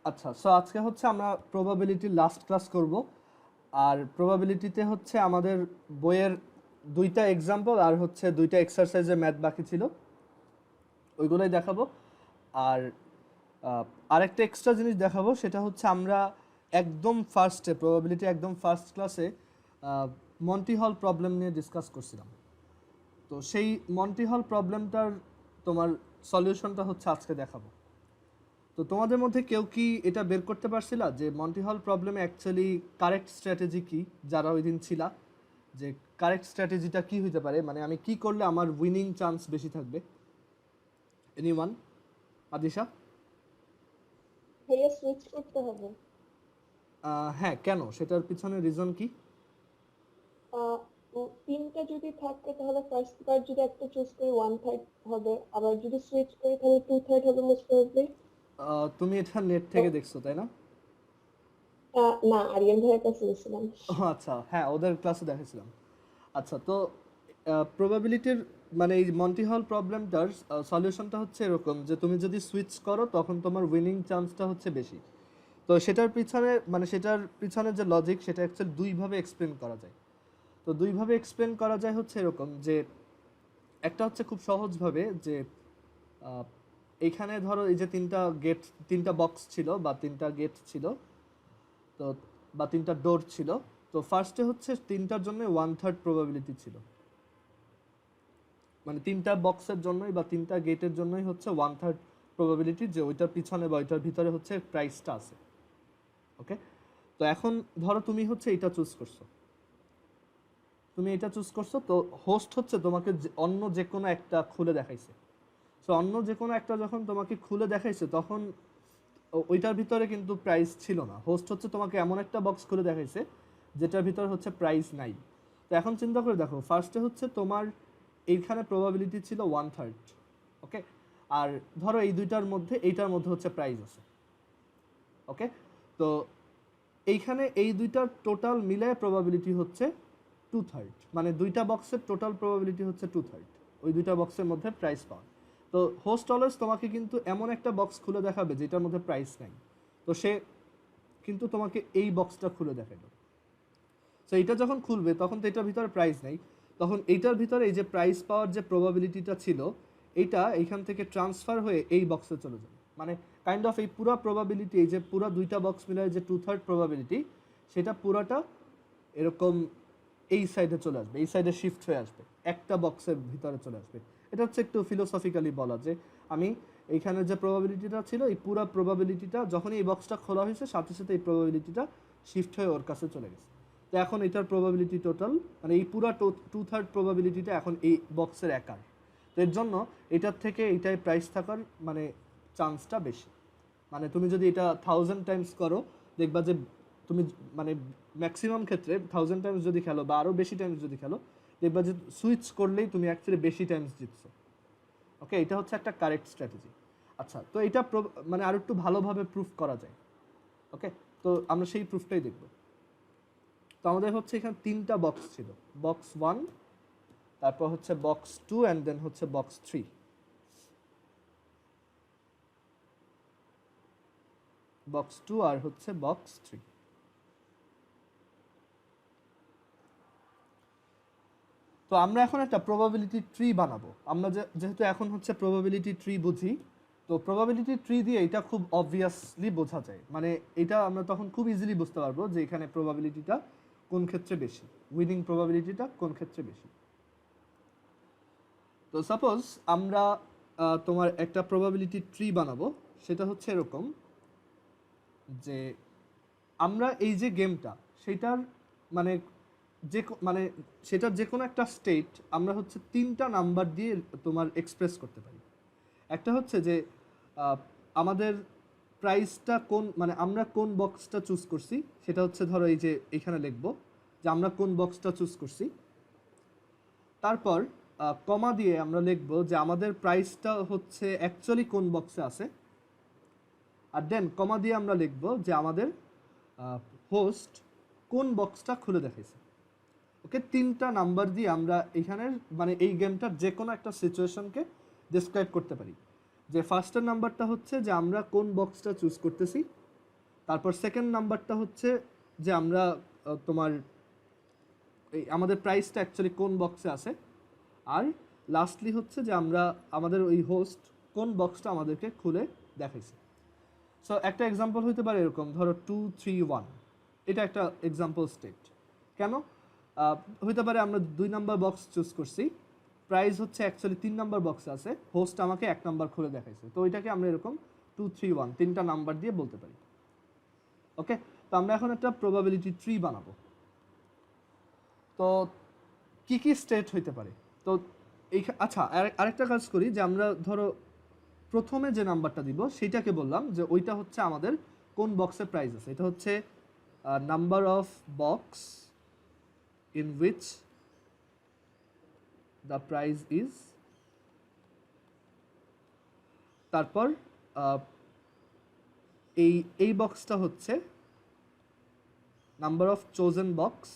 আচ্ছা, সো আজকে হচ্ছে আমরা প্রবাবিলিটি লাস্ট ক্লাস করব। আর প্রবাবিলিটিতে হচ্ছে আমাদের বইয়ের দুইটা এক্সাম্পল আর হচ্ছে দুইটা এক্সারসাইজের ম্যাথ বাকি ছিল, ওইগুলোই দেখাবো। আর আরেকটা এক্সট্রা জিনিস দেখাবো, সেটা হচ্ছে আমরা একদম ফার্স্টে প্রবাবিলিটি একদম ফার্স্ট ক্লাসে মন্টি হল প্রবলেম নিয়ে ডিসকাস করছিলাম। তো সেই মন্টি হল প্রবলেমটার তোমার সলিউশনটা হচ্ছে আজকে দেখাবো। তো তোমাদের মধ্যে কেউ কি এটা বের করতে পারছিলা যে মন্টি হল প্রবলেমে অ্যাকচুয়ালি কারেক্ট স্ট্র্যাটেজি কি, যারা ওই দিন ছিলা, যে কারেক্ট স্ট্র্যাটেজিটা কি হইতে পারে, মানে আমি কি করলে আমার উইনিং চান্স বেশি থাকবে? এনিওয়ান? আদিশা? ভাইয়া সুইচ করতে হবে। হ্যাঁ, কেন? সেটার পিছনে রিজন কি? তিনটা যদি থাকে তাহলে ফার্স্ট বার যদি একটা চুজ করি 1/3 হবে, আবার যদি সুইচ করি তাহলে 2/3 হবে মোস্ট প্রবাবলি। তুমি এটা নেট তো থেকে দেখছো তাই না? না, আরিয়ান ভাইয়ের কাছে গেছিলাম। ও আচ্ছা, হ্যাঁ, ওদের ক্লাসে দেখেছিলাম। আচ্ছা, তো প্রবাবিলিটির মানে এই মন্টি হল প্রবলেমটার সলিউশনটা হচ্ছে এরকম যে তুমি যদি সুইচ করো তখন তোমার উইনিং চান্সটা হচ্ছে বেশি। তো সেটার পিছনে যে লজিক, সেটা অ্যাকচুয়ালি দুইভাবে এক্সপ্লেন করা যায়। তো দুইভাবে এক্সপ্লেন করা যায় হচ্ছে এরকম যে একটা হচ্ছে খুব সহজভাবে যে আহ, এইখানে ধরো এই যে তিনটা বক্স ছিল বা তিনটা গেট ছিল, তো বা তিনটা ডোর ছিল। তো ফার্স্টে হচ্ছে তিনটার জন্য 1/3 প্রবাবিলিটি ছিল, মানে তিনটা বক্সের জন্যই বা তিনটা গেটের জন্যই হচ্ছে 1/3 প্রবাবিলিটি যে ওইটার পিছনে বা ওইটার ভিতরে হচ্ছে প্রাইসটা আছে। ওকে, তো এখন ধরো তুমি হচ্ছে এটা চুজ করছো, তো হোস্ট হচ্ছে তোমাকে অন্য যে কোনো একটা খুলে দেখাইছে। সো অন্য যে কোনো একটা যখন তোমাকে খুলে দেখাইছে তখন ওইটার ভিতরে কিন্তু প্রাইস ছিল না। হোস্ট হচ্ছে তোমাকে এমন একটা বক্স খুলে দেখাইছে যেটার ভিতরে হচ্ছে প্রাইস নাই। তো এখন চিন্তা করে দেখো, ফার্স্টে হচ্ছে তোমার এইখানে প্রবাবিলিটি ছিল 1/3। ওকে, আর ধরো এইটার মধ্যে হচ্ছে প্রাইস আছে। ওকে, তো এইখানে এই দুইটার টোটাল মিলে প্রবাবিলিটি হচ্ছে 2/3, মানে দুইটা বক্সের টোটাল প্রবাবিলিটি হচ্ছে 2/3 ওই দুইটা বক্সের মধ্যে প্রাইস পাওয়ার। তো হোস্ট অলওয়েজ তোমাকে কিন্তু এমন একটা বক্স খুলে দেখাবে যেটার মধ্যে প্রাইস নাই। তো সে কিন্তু তোমাকে এই বক্সটা খুলে দেখালো। সো এইটা যখন খুলবে তখন তো এটার ভিতরে প্রাইস নাই, তখন এইটার ভিতরে এই যে প্রাইস পাওয়ার যে প্রবাবিলিটিটা ছিল, এইটা এইখান থেকে ট্রান্সফার হয়ে এই বক্সে চলে যাবে। মানে কাইন্ড অফ এই পুরো প্রবাবিলিটি, এই যে পুরো দুইটা বক্স মিলায় যে 2/3 প্রবাবিলিটি, সেটা পুরোটা এরকম এই সাইডে চলে আসবে, এই সাইডে শিফট হয়ে আসবে, একটা বক্সের ভিতরে চলে আসবে। এটা হচ্ছে একটু ফিলোসফিক্যালি বলা যে আমি এইখানে যে প্রবাবিলিটিটা ছিল, এই পুরো প্রবাবিলিটিটা যখনই এই বক্সটা খোলা হয়েছে সাথে সাথে এই প্রবাবিলিটিটা শিফট হয়ে ওর কাছে চলে গেছে। তো এখন এটার প্রবাবিলিটি টোটাল, মানে এই পুরো 2/3 প্রবাবিলিটিটা এখন এই বক্সের একার। তো এর জন্য এটার থেকে এইটাই প্রাইস থাকার মানে চান্সটা বেশি। মানে তুমি যদি এটা 1000 টাইমস করো, দেখবা যে তুমি মানে ম্যাক্সিমাম ক্ষেত্রে 1000 টাইমস যদি খেলো বা আরও বেশি টাইমস যদি খেলো, দেখবা যে সুইচ করলেই তুমি অ্যাকচুয়ালি বেশি টাইমস জিতছো। ওকে, এটা হচ্ছে একটা কারেক্ট স্ট্র্যাটেজি। আচ্ছা, তো এটা মানে আর একটু ভালোভাবে প্রুফ করা যায়। ওকে, তো আমরা সেই প্রুফটাই দেখব। তো আমাদের হচ্ছে এখানে তিনটা বক্স ছিল, বক্স 1, তারপর হচ্ছে বক্স 2 অ্যান্ড দেন হচ্ছে বক্স 3। বক্স 2 আর হচ্ছে বক্স 3। তো আমরা এখন একটা প্রবাবিলিটি ট্রি বানাবো। আমরা যেহেতু এখন হচ্ছে প্রবাবিলিটি ট্রি বুঝি, তো প্রবাবিলিটি ট্রি দিয়ে এটা খুব অবভিয়াসলি বোঝা যায়। মানে এটা আমরা তখন খুব ইজিলি বুঝতে পারবো যে এখানে প্রবাবিলিটিটা কোন ক্ষেত্রে বেশি, উইনিং প্রবাবিলিটিটা কোন ক্ষেত্রে বেশি। তো সাপোজ আমরা তোমার একটা প্রবাবিলিটি ট্রি বানাবো, সেটা হচ্ছে এরকম যে আমরা এই যে গেমটা, সেটার মানে মানে সেটার যে কোনো একটা স্টেট আমরা হচ্ছে তিনটা নাম্বার দিয়ে তোমার এক্সপ্রেস করতে পারি। একটা হচ্ছে যে আমাদের প্রাইসটা মানে আমরা কোন বক্সটা চুজ করছি, সেটা হচ্ছে ধরো এই যে এখানে লিখবো যে আমরা কোন বক্সটা চুজ করছি। তারপর কমা দিয়ে আমরা লিখবো যে আমাদের প্রাইসটা হচ্ছে অ্যাকচুয়ালি কোন বক্সে আছে। আর দেন কমা দিয়ে আমরা লিখবো যে আমাদের হোস্ট কোন বক্সটা খুলে দেখাইছে। ওকে, তিনটা নাম্বার দিয়ে আমরা এখানের মানে এই গেমটার যে কোনো একটা সিচুয়েশনকে ডিসক্রাইব করতে পারি। যে ফার্স্টের নাম্বারটা হচ্ছে যে আমরা কোন বক্সটা চুজ করতেছি, তারপর সেকেন্ড নাম্বারটা হচ্ছে যে আমরা তোমার এই আমাদের প্রাইসটা অ্যাকচুয়ালি কোন বক্সে আছে, আর লাস্টলি হচ্ছে যে আমরা আমাদের ওই হোস্ট কোন বক্সটা আমাদেরকে খুলে দেখাইছে। সো একটা এক্সাম্পল হইতে পারে এরকম, ধরো 231, এটা একটা এক্সাম্পল স্টেট। কেন হইতে পারে আমরা 2 নাম্বার বক্স চুজ করছি, প্রাইস হচ্ছে অ্যাকচুয়ালি 3 নাম্বার বক্সে আছে, হোস্ট আমাকে 1 নাম্বার খুলে দেখাইছে, তো ওইটাকে আমরা এরকম 231 তিনটা নাম্বার দিয়ে বলতে পারি। ওকে, তো আমরা এখন একটা প্রবাবিলিটি ট্রি বানাবো। তো কি কি স্টেট হইতে পারে, তো এই আচ্ছা আরেকটা কাজ করি যে আমরা ধরো প্রথমে যে নাম্বারটা দিব সেইটাকে বললাম যে ওইটা হচ্ছে আমাদের কোন বক্সে প্রাইস আছে, এটা হচ্ছে number of box in which the price is, তারপর এই বক্সটা হচ্ছে নাম্বার অফ চোজেন বক্স,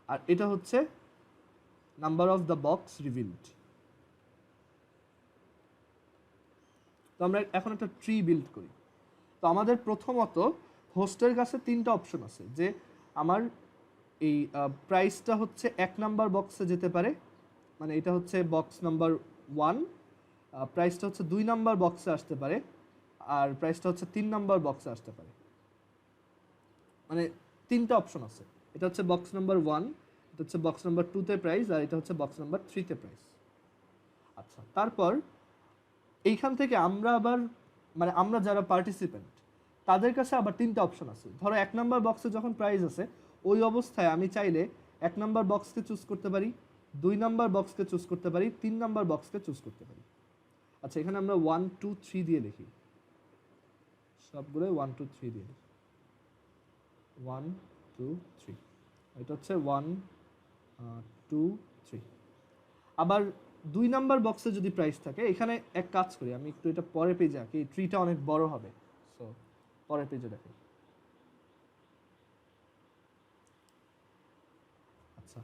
আর এটা হচ্ছে number of the box revealed. তো আমরা এখন একটা ট্রি বিল্ড করি। তো আমাদের প্রথমত হোস্টের কাছে 3টা অপশন আছে, যে আমার এই প্রাইসটা হচ্ছে 1 নাম্বার বক্সে যেতে পারে, মানে এটা হচ্ছে বক্স নাম্বার 1, প্রাইসটা হচ্ছে 2 নাম্বার বক্সে আসতে পারে, আর প্রাইসটা হচ্ছে 3 নাম্বার বক্সে আসতে পারে। মানে 3টা অপশন আছে, এটা হচ্ছে বক্স নাম্বার 1, এটা হচ্ছে বক্স নাম্বার 2তে প্রাইস, আর এটা হচ্ছে বক্স নাম্বার 3তে প্রাইস। আচ্ছা, তারপর এইখান থেকে আমরা আবার মানে আমরা যারা পার্টিসিপেন্ট তাদের কাছে আবার 3টা অপশন আছে। ধরো 1 নাম্বার বক্সে যখন প্রাইস আছে ওই অবস্থায় আমি চাইলে 1 নাম্বার বক্সকে চুজ করতে পারি, 2 নাম্বার বক্সকে চুজ করতে পারি, 3 নাম্বার বক্সকে চুজ করতে পারি। আচ্ছা, এখানে আমরা 1 2 3 দিয়ে লিখি, সবগুলোই 1 2 3 দিয়ে লিখি, 1 2 3, এটা হচ্ছে 1 2 3। আবার 2 নাম্বার বক্সে যদি প্রাইস থাকে, এখানে এক কাজ করি, আমি একটু এটা পরের পেজে আঁকি, এই ট্রিটা অনেক বড় হবে, সো পরের পেজে দেখি। আচ্ছা,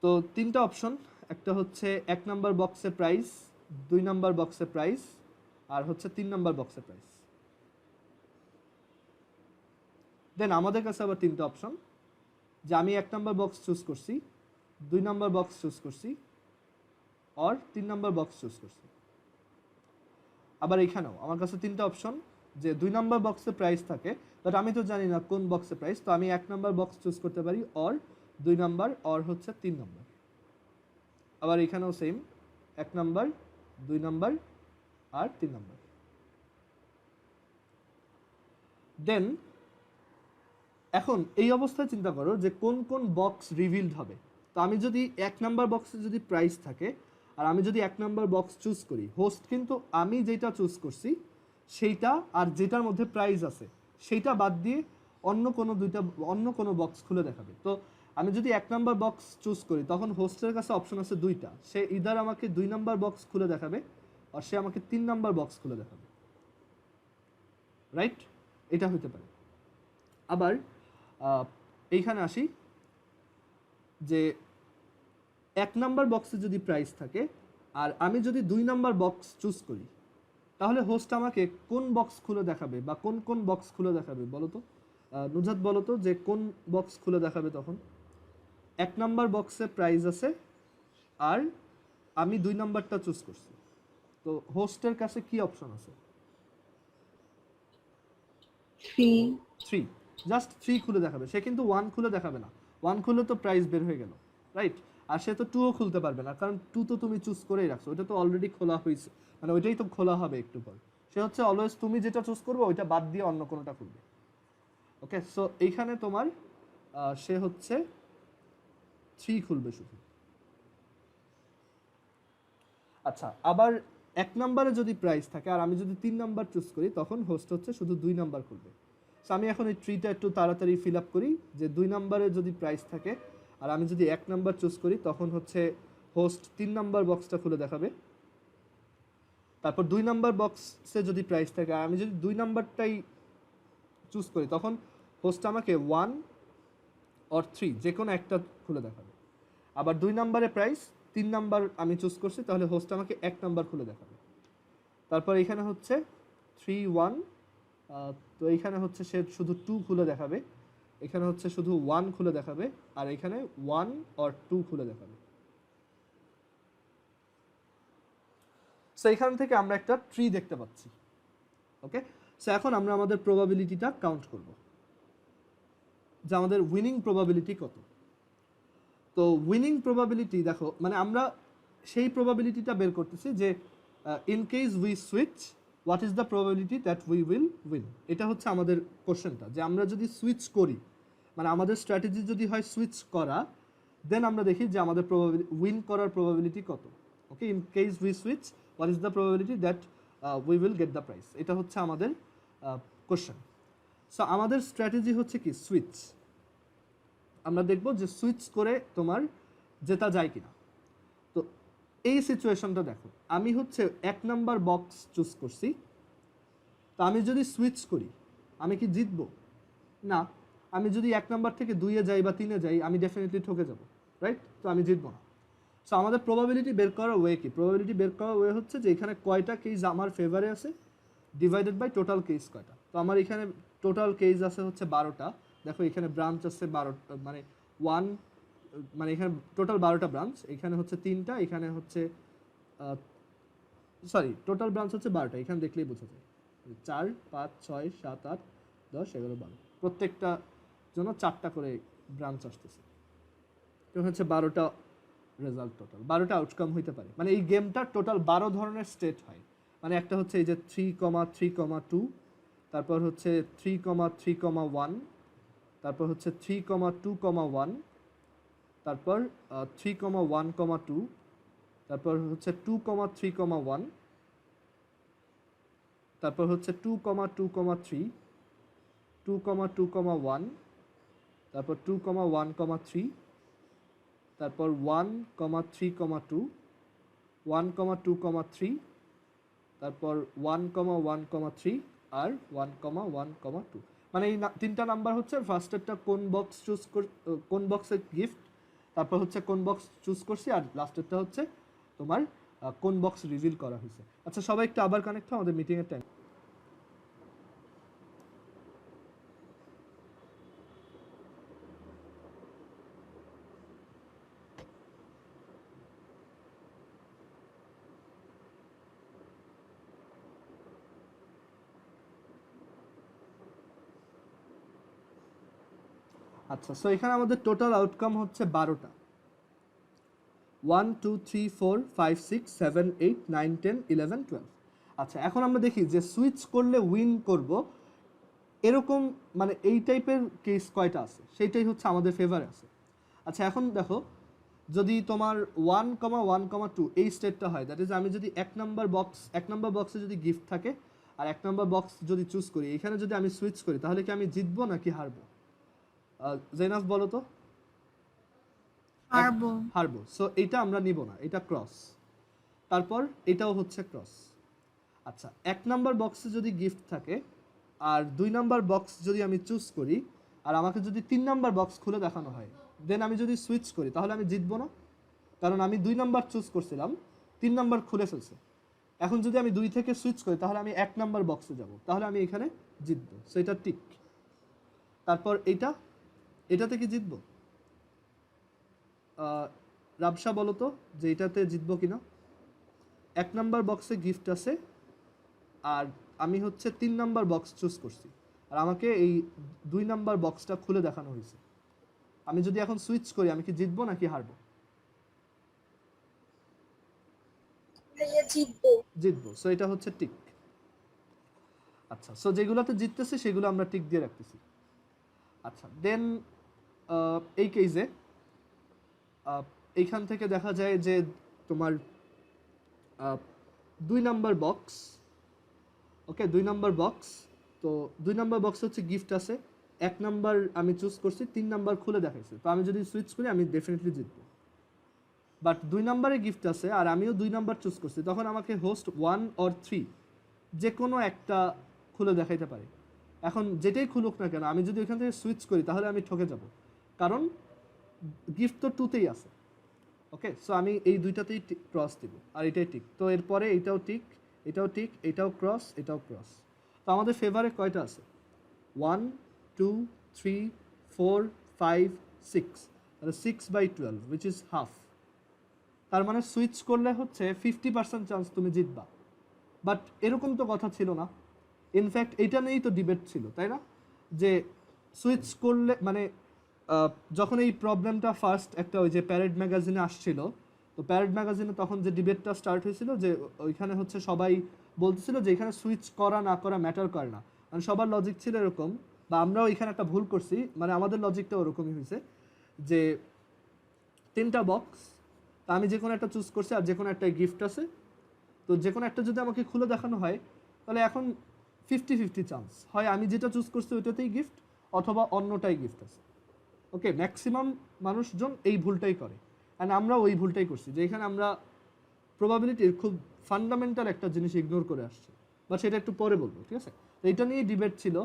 তো 3টা অপশন, একটা হচ্ছে 1 নাম্বার বক্সে প্রাইস, 2 নাম্বার বক্সে প্রাইস, আর হচ্ছে 3 নাম্বার বক্সে প্রাইস। দেন আমাদের কাছে আবার 3টা অপশন, যে আমি 1 নাম্বার বক্স চুজ করছি, 2 নাম্বার বক্স চুজ করছি, আর 3 নাম্বার বক্স চুজ করছি। আবার এখানেও আমার কাছে 3টা অপশন, যে 2 নাম্বার বক্সে প্রাইস থাকে, বাট আমি তো জানি না কোন বক্সে প্রাইস, তো আমি 1 নাম্বার বক্স চুজ করতে পারি, আর 2 নাম্বার, আর হচ্ছে 3 নাম্বার। আবার এখানেও সেম, 1 নাম্বার, 2 নাম্বার, আর 3 নাম্বার। দেন এখন এই অবস্থায় চিন্তা করো যে কোন কোন বক্স রিভিলড হবে। তো আমি যদি 1 নাম্বার বক্সে যদি প্রাইস থাকে, আর আমি যদি 1 নাম্বার বক্স চুজ করি, হোস্ট কিন্তু আমি যেটা চুজ করছি সেইটা আর যেটার মধ্যে প্রাইস আছে সেইটা বাদ দিয়ে অন্য কোনো বক্স খুলে দেখাবে। তো আমি যদি 1 নাম্বার বক্স চুজ করি, তখন হোস্টের কাছে অপশন আছে 2টা, সে ইদার আমাকে 2 নাম্বার বক্স খুলে দেখাবে, আর সে আমাকে 3 নাম্বার বক্স খুলে দেখাবে, রাইট? এটা হতে পারে। আবার এইখানে আসি, যে 1 নাম্বার বক্সে যদি প্রাইস থাকে আর আমি যদি 2 নাম্বার বক্স চুজ করি, তাহলে হোস্ট আমাকে কোন বক্স খুলে দেখাবে বা কোন কোন বক্স খুলে দেখাবে বলো তো? নুজাত বলো তো যে কোন বক্স খুলে দেখাবে তখন? 1 নাম্বার বক্সে প্রাইস আছে আর আমি 2 নাম্বারটা চুজ করছি, তো হোস্টের কাছে কি অপশন আছে? 3, জাস্ট 3 খুলে দেখাবে, সে কিন্তু 1 খুলে দেখাবে না, 1 খুলে তো প্রাইস বের হয়ে গেল, রাইট? আর সে তো 2ও খুলতে পারবে না, কারণ 2 তো তুমি চুজ করেই রাখছো, ওইটা তো অলরেডি খোলা হয়েছে, মানে ওইটাই তো খোলা হবে একটু পর। সে হচ্ছে অলওয়েজ তুমি যেটা চুজ করবে ওইটা বাদ দিয়ে অন্য কোনোটা খুলবে। ওকে, সো এইখানে তোমার সে হচ্ছে 3 খুলবে শুধু। আচ্ছা, আবার 1 নাম্বারে যদি প্রাইস থাকে আর আমি যদি 3 নাম্বার চুজ করি, তখন হোস্ট হচ্ছে শুধু 2 নাম্বার খুলবে। সো আমি এখন এই ট্রিটা একটু তাড়াতাড়ি ফিল আপ করি, যে 2 নাম্বারে যদি প্রাইস থাকে আর আমি যদি 1 নাম্বার চুজ করি, তখন হচ্ছে হোস্ট 3 নাম্বার বক্সটা খুলে দেখাবে। তারপর 2 নাম্বার বক্সে যদি প্রাইস থাকে আর আমি যদি 2 নাম্বারটাই চুজ করি, তখন হোস্ট আমাকে 1 অর 3 যে কোনো একটা খুলে দেখাবে। আবার 2 নাম্বারে প্রাইস, 3 নাম্বার আমি চুজ করছি, তাহলে হোস্ট আমাকে 1 নাম্বার খুলে দেখাবে। তারপর এখানে হচ্ছে 3 1, তো এইখানে হচ্ছে সে শুধু 2 খুলে দেখাবে, এখানে হচ্ছে শুধু 1 খুলে দেখাবে, আর এখানে 1 or 2 খুলে দেখাবে। সো এখান থেকে আমরা একটা ট্রি দেখতে পাচ্ছি। ওকে, সো এখন আমরা আমাদের প্রবাবিলিটিটা কাউন্ট করব যে আমাদের উইনিং প্রবাবিলিটি কত। তো উইনিং প্রবাবিলিটি দেখো, মানে আমরা সেই প্রবাবিলিটিটা বের করতেছি যে in case we switch what is the probability that we will win. এটা হচ্ছে আমাদের কোশ্চেনটা, যে আমরা যদি সুইচ করি, মানে আমাদের স্ট্র্যাটেজি যদি হয় সুইচ করা, দেন আমরা দেখি যে আমাদের উইন করার প্রবাবিলিটি কত। Okay, in case we switch what is the probability that we will get the price, এটা হচ্ছে আমাদের কোশ্চেন। সো আমাদের স্ট্র্যাটেজি হচ্ছে কি সুইচ। আমরা দেখব যে সুইচ করে তোমার জেতা যায় কিনা। তো এই সিচুয়েশনটা দেখো, আমি হচ্ছে 1 নাম্বার বক্স চুজ করছি, তো আমি যদি সুইচ করি আমি কি জিতবো? না। আমি যদি 1 নাম্বার থেকে 2-এ যাই বা 3-এ যাই, আমি ডেফিনেটলি ঠকে যাব, রাইট? তো আমি জিতবো না। সো আমাদের প্রবাবিলিটি বের করার ওয়ে কি? প্রবাবিলিটি বের করার ওয়ে হচ্ছে যে এখানে কয়টা কেস আমার ফেভারে আছে ডিভাইডেড বাই টোটাল কেস কয়টা। তো আমার এখানে টোটাল কেস আছে হচ্ছে 12টা। দেখো এখানে ব্রাঞ্চ আছে 12টা, মানে 1, মানে এখানে টোটাল 12টা ব্রাঞ্চ, এখানে হচ্ছে 3টা, এখানে হচ্ছে সরি টোটাল ব্রাঞ্চ হচ্ছে 12টা, এখানে দেখলেই বোঝা যায় 4 5 6 7 8 10 11 12, প্রত্যেকটা জন্য 4টা করে ব্রাঞ্চ আসতেছে। তো হচ্ছে 12টা রেজাল্ট, টোটাল 12টা আউটকাম হইতে পারে। মানে এই গেমটা টোটাল 12 ধরনের স্টেট হয়। মানে একটা হচ্ছে এই যে 3,3,2, তারপর হচ্ছে 3,3,1, তারপর হচ্ছে 3,2,1, তারপর 3,1,2, তারপর হচ্ছে 2,3,1, তারপর হচ্ছে 2,2,3, 2,2,1, তারপর 2,1,3, তারপর 1,3,2, 1,2,3, তারপর 1,1,3 আর 1,1,2। মানে এই 3টা নাম্বার হচ্ছে ফার্স্টেরটা কোন বক্স চুজ কোন বক্সের গিফট, তারপর হচ্ছে কোন বক্স চুজ করছি, আর লাস্টেরটা হচ্ছে তোমার কোন বক্স রিভিল করা হয়েছে। আচ্ছা সবাই একটু আবার কানেক্ট হও, আমাদের মিটিংয়ের টাইম। আচ্ছা, সো এখানে আমাদের টোটাল আউটকাম হচ্ছে 12টা। 1 2 3 4 5 6 7 8 9 10 11 12। আচ্ছা এখন আমরা দেখি যে সুইচ করলে উইন করব, এরকম মানে এই টাইপের কেস কয়টা আছে, সেইটাই হচ্ছে আমাদের ফেভারে আছে। আচ্ছা এখন দেখো, যদি তোমার 1,1,2 এই স্টেটটা হয়, দ্যাট ইজ আমি যদি 1 নাম্বার বক্সে যদি গিফট থাকে আর 1 নাম্বার বক্স যদি চুজ করি, এখানে যদি আমি সুইচ করি, তাহলে কি আমি জিতবো নাকি হারবো? জেনাস বলো তো। হারবো। সো এটা আমরা নিব না, এটা ক্রস। তারপর এটাও হচ্ছে ক্রস। আচ্ছা 1 নাম্বার বক্সে যদি গিফট থাকে আর 2 নাম্বার বক্স যদি আমি চুজ করি, আর আমাকে যদি 3 নাম্বার বক্স খুলে দেখানো হয়, দেন আমি যদি সুইচ করি, তাহলে আমি জিতবো না, কারণ আমি 2 নাম্বার চুজ করছিলাম, 3 নাম্বার খুলে ফেলছে। এখন যদি আমি 2 থেকে সুইচ করি, তাহলে আমি 1 নাম্বার বক্সে যাব, তাহলে আমি এখানে জিতবো। সো এটা টিক। তারপর এটাতে কি জিতবো? রাবশা বলো তো যে এটাতে জিতবো কিনা। 1 নাম্বার বক্সে গিফট আছে আর আমি হচ্ছে 3 নাম্বার বক্স চুজ করছি, আর আমাকে এই 2 নাম্বার বক্সটা খুলে দেখানো হয়েছে। আমি যদি এখন সুইচ করি, আমি কি জিতবো নাকি হারবো? জিতবো। সো এটা হচ্ছে টিক। আচ্ছা, সো যেগুলোতে জিততেছে সেগুলো আমরা টিক দিয়ে রাখতেছি। আচ্ছা দেন এই কেসে এইখান থেকে দেখা যায় যে তোমার 2 নাম্বার বক্স, ওকে 2 নাম্বার বক্স, তো 2 নাম্বার বক্স হচ্ছে গিফট আছে, 1 নাম্বার আমি চুজ করছি, 3 নাম্বার খুলে দেখাইছে, তো আমি যদি সুইচ করি আমি ডেফিনেটলি জিতবো। বাট 2 নাম্বারে গিফট আছে আর আমিও 2 নাম্বার চুজ করছি, তখন আমাকে হোস্ট 1 or 3 যে কোনো একটা খুলে দেখাইতে পারে। এখন যেটাই খুলুক না কেন, আমি যদি ওইখান থেকে সুইচ করি, তাহলে আমি ঠকে যাব, কারণ গিফট তো 2তেই আছে। ওকে, সো আমি এই দুইটাতেই ক্রস দিব, আর এটাই ঠিক। তো এরপরে এইটাও ঠিক, এটাও টিক, এটাও ক্রস, এটাও ক্রস। তো আমাদের ফেভারে কয়টা আছে? 1 2 3 4 5 6, তাহলে 6/12 উইচ ইজ হাফ। তার মানে সুইচ করলে হচ্ছে 50% চান্স তুমি জিতবা। বাট এরকম তো কথা ছিল না। ইনফ্যাক্ট এটা নিয়েই তো ডিবেট ছিল, তাই না? যে সুইচ করলে মানে যখন এই প্রবলেমটা ফার্স্ট একটা ওই যে প্যারেড ম্যাগাজিনে আসছিল, তো প্যারেড ম্যাগাজিনে তখন যে ডিবেটটা স্টার্ট হয়েছিল যে ওইখানে হচ্ছে সবাই বলতেছিল যে এখানে সুইচ করা না করা ম্যাটার করে না। মানে সবার লজিক ছিল এরকম, বা আমরাও এখানে একটা ভুল করছি, মানে আমাদের লজিকটা ওরকমই হয়েছে যে 3টা বক্স, তা আমি যে কোনো একটা চুজ করছি আর যে কোনো একটা গিফট আছে, তো যে কোনো একটা যদি আমাকে খুলে দেখানো হয় তাহলে এখন 50-50 চান্স হয় আমি যেটা চুজ করছি ওইটাতেই গিফট অথবা অন্যটাই গিফট আছে। ওকে, ম্যাক্সিমাম মানুষজন এই ভুলটাই করে, অ্যান্ড আমরা ওই ভুলটাই করছি যে এখানে আমরা প্রবাবিলিটির খুব ফান্ডামেন্টাল একটা জিনিস ইগনোর করে আসছি, বা সেটা একটু পরে বলবো, ঠিক আছে? তো এটা নিয়ে ডিবেট ছিল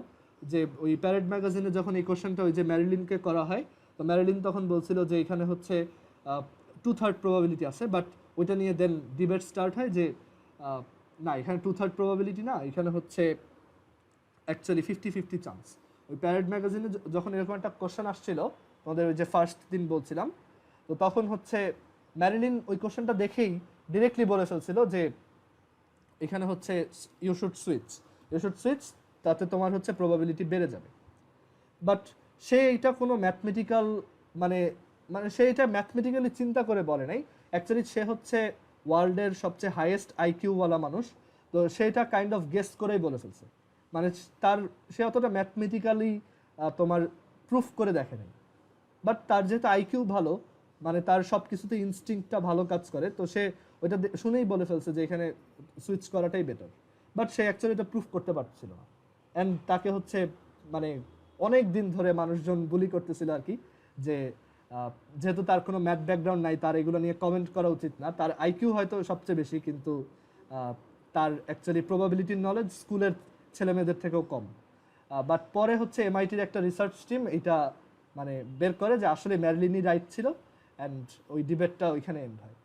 যে ওই প্যারেড ম্যাগাজিনে যখন এই কোশ্চেনটা ওই যে ম্যারিলিনকে করা হয়, তো ম্যারিলিন তখন বলছিল যে এখানে হচ্ছে 2/3 প্রবাবিলিটি আছে, বাট ওইটা নিয়ে দেন ডিবেট স্টার্ট হয় যে না, এখানে 2/3 প্রবাবিলিটি না, এখানে হচ্ছে অ্যাকচুয়ালি 50-50 চান্স। ওই প্যারেড ম্যাগাজিনে যখন এরকম একটা কোশ্চেন আসছিল, তোমাদের ওই যে ফার্স্ট দিন বলছিলাম, তো তখন হচ্ছে ম্যারিলিন ওই কোশ্চেনটা দেখেই ডিরেক্টলি বলে ফেলছিল যে এখানে হচ্ছে ইউ শুড সুইচ, তাতে তোমার হচ্ছে প্রবাবিলিটি বেড়ে যাবে। বাট সে এটা কোনো ম্যাথমেটিক্যাল মানে মানে সে এটা ম্যাথমেটিক্যালি চিন্তা করে বলে নাই। অ্যাকচুয়ালি সে হচ্ছে ওয়ার্ল্ডের সবচেয়ে হাইয়েস্ট আইকিউওয়ালা মানুষ, তো সে এটা কাইন্ড অফ গেস করেই বলে ফেলছে। মানে সে অতটা ম্যাথমেটিক্যালি তোমার প্রুফ করে দেখে নাই, বাট তার যেহেতু আইকিউ ভালো, মানে তার সব কিছুতে ইনস্টিংক্টটা ভালো কাজ করে, তো সে ওইটা শুনেই বলে ফেলছে যে এখানে সুইচ করাটাই বেটার। বাট সে অ্যাকচুয়ালি এটা প্রুফ করতে পারছিল না, অ্যান্ড তাকে হচ্ছে মানে অনেক দিন ধরে মানুষজন বুলি করতেছিল আর কি, যে যেহেতু তার কোনো ম্যাথ ব্যাকগ্রাউন্ড নাই, তার এগুলো নিয়ে কমেন্ট করা উচিত না। তার আইকিউ হয়তো সবচেয়ে বেশি, কিন্তু তার অ্যাকচুয়ালি প্রবাবিলিটির নলেজ স্কুলের ছেলেমেয়েদের থেকেও কম। বাট পরে হচ্ছে এমআইটির একটা রিসার্চ টিম এটা মানে বের করে যে আসলে ম্যারিলিনই রাইট ছিল, অ্যান্ড ওই ডিবেটটা ওইখানে এন্ড হয়।